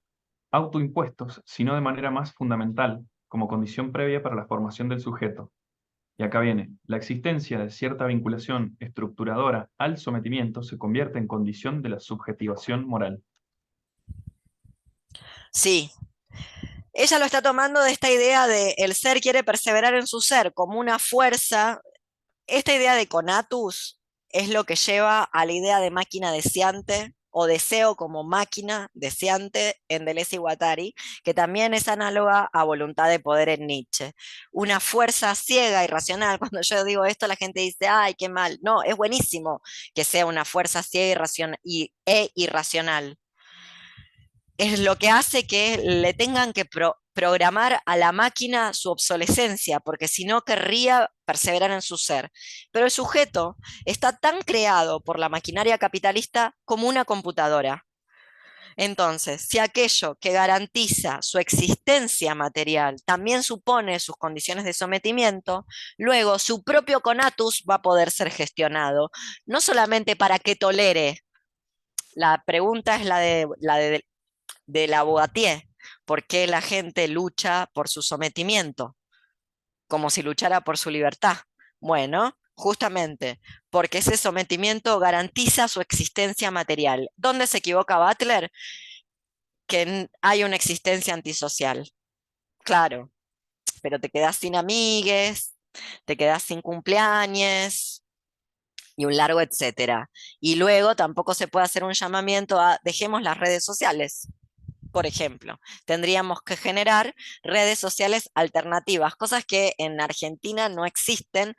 autoimpuestos, sino de manera más fundamental, como condición previa para la formación del sujeto. Y acá viene, la existencia de cierta vinculación estructuradora al sometimiento se convierte en condición de la subjetivación moral. Sí, ella lo está tomando de esta idea de el ser quiere perseverar en su ser como una fuerza. Esta idea de conatus es lo que lleva a la idea de máquina deseante o deseo como máquina deseante en Deleuze y Guattari, que también es análoga a voluntad de poder en Nietzsche. Una fuerza ciega, irracional. Cuando yo digo esto, la gente dice, ay, qué mal. No, es buenísimo que sea una fuerza ciega e irracional. Es lo que hace que le tengan que programar a la máquina su obsolescencia, porque si no querría perseverar en su ser. Pero el sujeto está tan creado por la maquinaria capitalista como una computadora. Entonces, si aquello que garantiza su existencia material también supone sus condiciones de sometimiento, luego su propio conatus va a poder ser gestionado, no solamente para que tolere. La pregunta es de Lavoisier, por qué la gente lucha por su sometimiento, como si luchara por su libertad. Bueno, justamente porque ese sometimiento garantiza su existencia material. ¿Dónde se equivoca Butler? Que hay una existencia antisocial. Claro, pero te quedas sin amigues, te quedas sin cumpleaños y un largo etcétera. Y luego tampoco se puede hacer un llamamiento a dejemos las redes sociales. Por ejemplo, tendríamos que generar redes sociales alternativas, cosas que en Argentina no existen.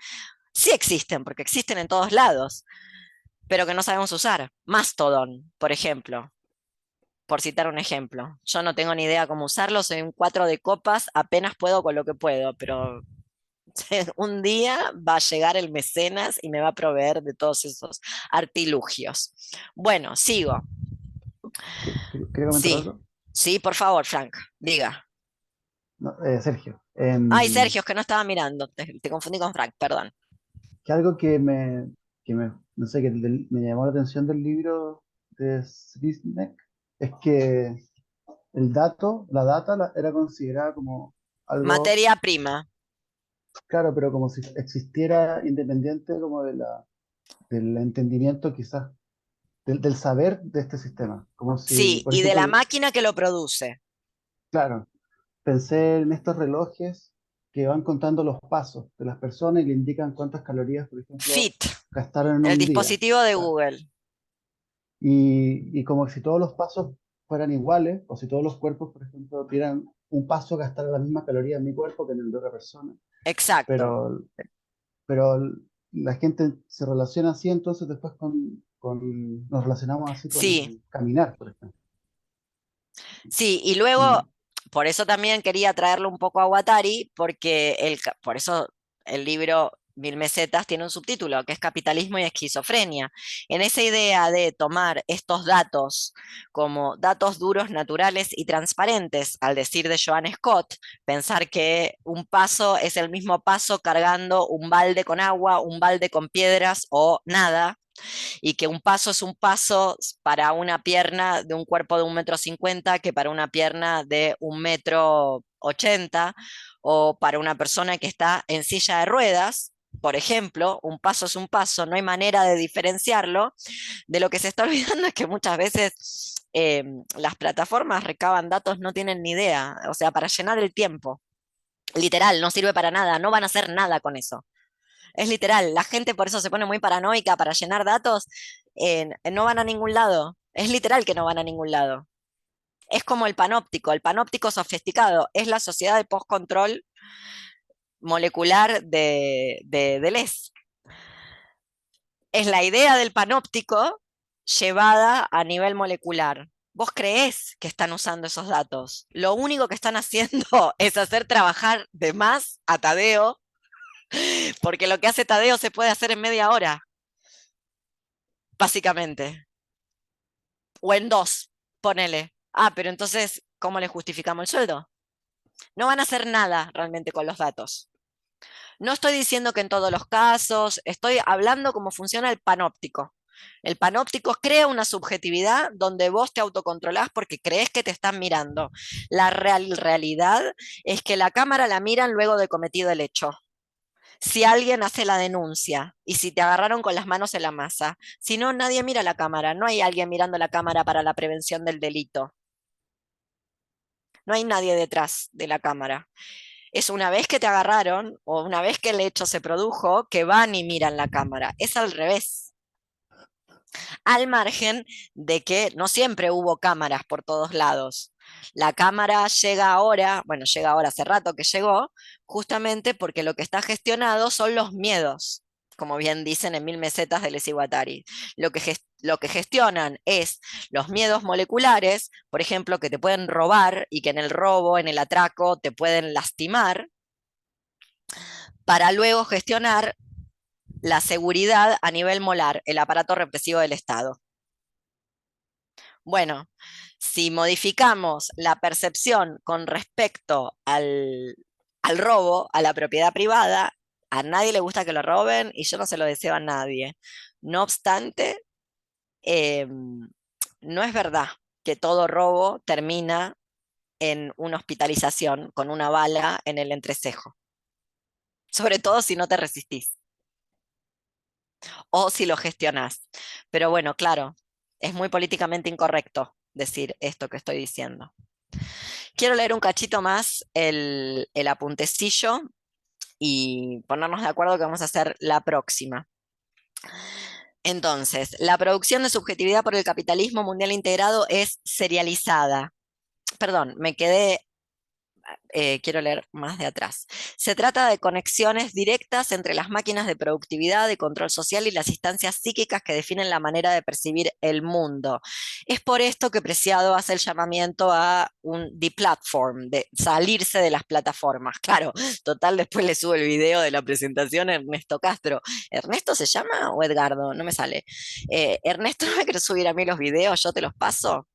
Sí existen, porque existen en todos lados, pero que no sabemos usar. Mastodon, por ejemplo, por citar un ejemplo. Yo no tengo ni idea cómo usarlo, soy un 4 de copas, apenas puedo con lo que puedo, pero un día va a llegar el mecenas y me va a proveer de todos esos artilugios. Bueno, sigo. ¿Quería comentar Sí, algo? sí, por favor, Frank, diga. No, Sergio, Ay, Sergio, es que no estaba mirando, te confundí con Frank, perdón. que algo no sé, me llamó la atención del libro de Zizek es que la data era considerada como algo, Materia prima. claro, pero como si existiera independiente como del entendimiento quizás, del saber de este sistema. Como si, Sí, por y de la ejemplo, máquina que lo produce. claro, pensé en estos relojes que van contando los pasos de las personas y le indican cuántas calorías, por ejemplo, Fit, gastaron en el un día. dispositivo de Claro. Google. Y como si todos los pasos fueran iguales, o si todos los cuerpos, por ejemplo, dieran un paso, gastaran la misma caloría en mi cuerpo que en el de otra persona. Exacto. Pero, pero la gente se relaciona así, entonces después nos relacionamos así con Sí, el caminar, por ejemplo. sí, y luego, Y, por eso también quería traerlo un poco a Guattari, porque por eso el libro Mil Mesetas tiene un subtítulo, que es Capitalismo y Esquizofrenia. En esa idea de tomar estos datos como datos duros, naturales y transparentes, al decir de Joan Scott, pensar que un paso es el mismo paso cargando un balde con agua, un balde con piedras o nada, y que un paso es un paso para una pierna de un cuerpo de 1,50 m que para una pierna de 1,80 m, o para una persona que está en silla de ruedas. Por ejemplo, un paso es un paso, no hay manera de diferenciarlo. De lo que se está olvidando es que muchas veces las plataformas recaban datos, no tienen ni idea, o sea, para llenar el tiempo. Literal, no sirve para nada, no van a hacer nada con eso. Es literal, la gente por eso se pone muy paranoica para llenar datos, no van a ningún lado. Es literal que no van a ningún lado. Es como el panóptico sofisticado, es la sociedad de post-control molecular de Deleuze. Es la idea del panóptico llevada a nivel molecular. Vos creés que están usando esos datos. Lo único que están haciendo es hacer trabajar de más a Tadeo, porque lo que hace Tadeo se puede hacer en media hora, básicamente. O en 2, ponele. Ah, pero entonces, ¿cómo le justificamos el sueldo? No van a hacer nada realmente con los datos. No estoy diciendo que en todos los casos, estoy hablando cómo funciona el panóptico. El panóptico crea una subjetividad donde vos te autocontrolás porque crees que te están mirando. La realidad es que la cámara la miran luego de cometido el hecho. Si alguien hace la denuncia y si te agarraron con las manos en la masa, si no, nadie mira la cámara, no hay alguien mirando la cámara para la prevención del delito. No hay nadie detrás de la cámara. Es una vez que te agarraron o una vez que el hecho se produjo que van y miran la cámara. Es al revés. Al margen de que no siempre hubo cámaras por todos lados. La cámara llega ahora, bueno, llega ahora hace rato que llegó, justamente porque lo que está gestionado son los miedos, como bien dicen en Mil Mesetas de Les Iguatari. Lo que gestionan es los miedos moleculares, por ejemplo, que te pueden robar y que en el robo, en el atraco, te pueden lastimar, para luego gestionar la seguridad a nivel molar, el aparato represivo del Estado. Bueno, si modificamos la percepción con respecto al robo, a la propiedad privada, a nadie le gusta que lo roben y yo no se lo deseo a nadie. No obstante, no es verdad que todo robo termina en una hospitalización con una bala en el entrecejo. Sobre todo si no te resistís o si lo gestionás. Pero bueno, claro, es muy políticamente incorrecto decir esto que estoy diciendo. Quiero leer un cachito más el apuntecillo y ponernos de acuerdo que vamos a hacer la próxima. Entonces, la producción de subjetividad por el capitalismo mundial integrado es serializada. Perdón, me quedé quiero leer más de atrás. Se trata de conexiones directas entre las máquinas de productividad, de control social y las instancias psíquicas que definen la manera de percibir el mundo. Es por esto que Preciado hace el llamamiento a un deplatform, de salirse de las plataformas. Claro, total, después le subo el video de la presentación a Ernesto Castro. ¿Ernesto se llama o Edgardo? No me sale. Ernesto, ¿no me querés subir a mí los videos? Yo te los paso.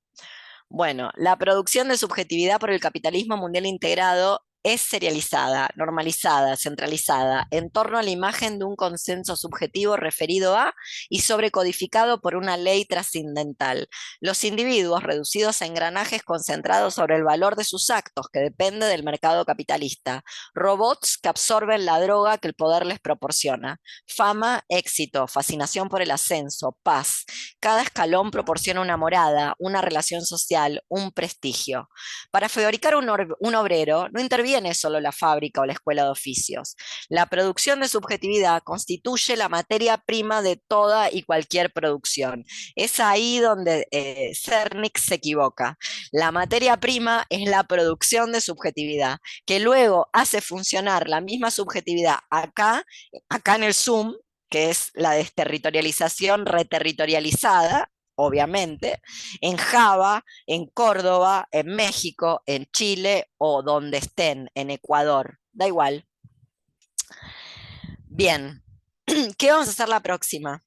Bueno, la producción de subjetividad por el capitalismo mundial integrado es serializada, normalizada, centralizada, en torno a la imagen de un consenso subjetivo referido a y sobrecodificado por una ley trascendental. Los individuos reducidos a engranajes concentrados sobre el valor de sus actos, que depende del mercado capitalista. Robots que absorben la droga que el poder les proporciona. Fama, éxito, fascinación por el ascenso, paz. Cada escalón proporciona una morada, una relación social, un prestigio. Para fabricar un obrero no interviene solo la fábrica o la escuela de oficios. La producción de subjetividad constituye la materia prima de toda y cualquier producción. Es ahí donde Cernik se equivoca. La materia prima es la producción de subjetividad, que luego hace funcionar la misma subjetividad acá en el Zoom, que es la desterritorialización reterritorializada, obviamente, en Java, en Córdoba, en México, en Chile o donde estén, en Ecuador, da igual. Bien, ¿qué vamos a hacer la próxima?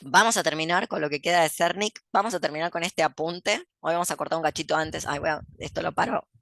Vamos a terminar con lo que queda de Cernik, vamos a terminar con este apunte, hoy vamos a cortar un cachito antes, esto lo paro.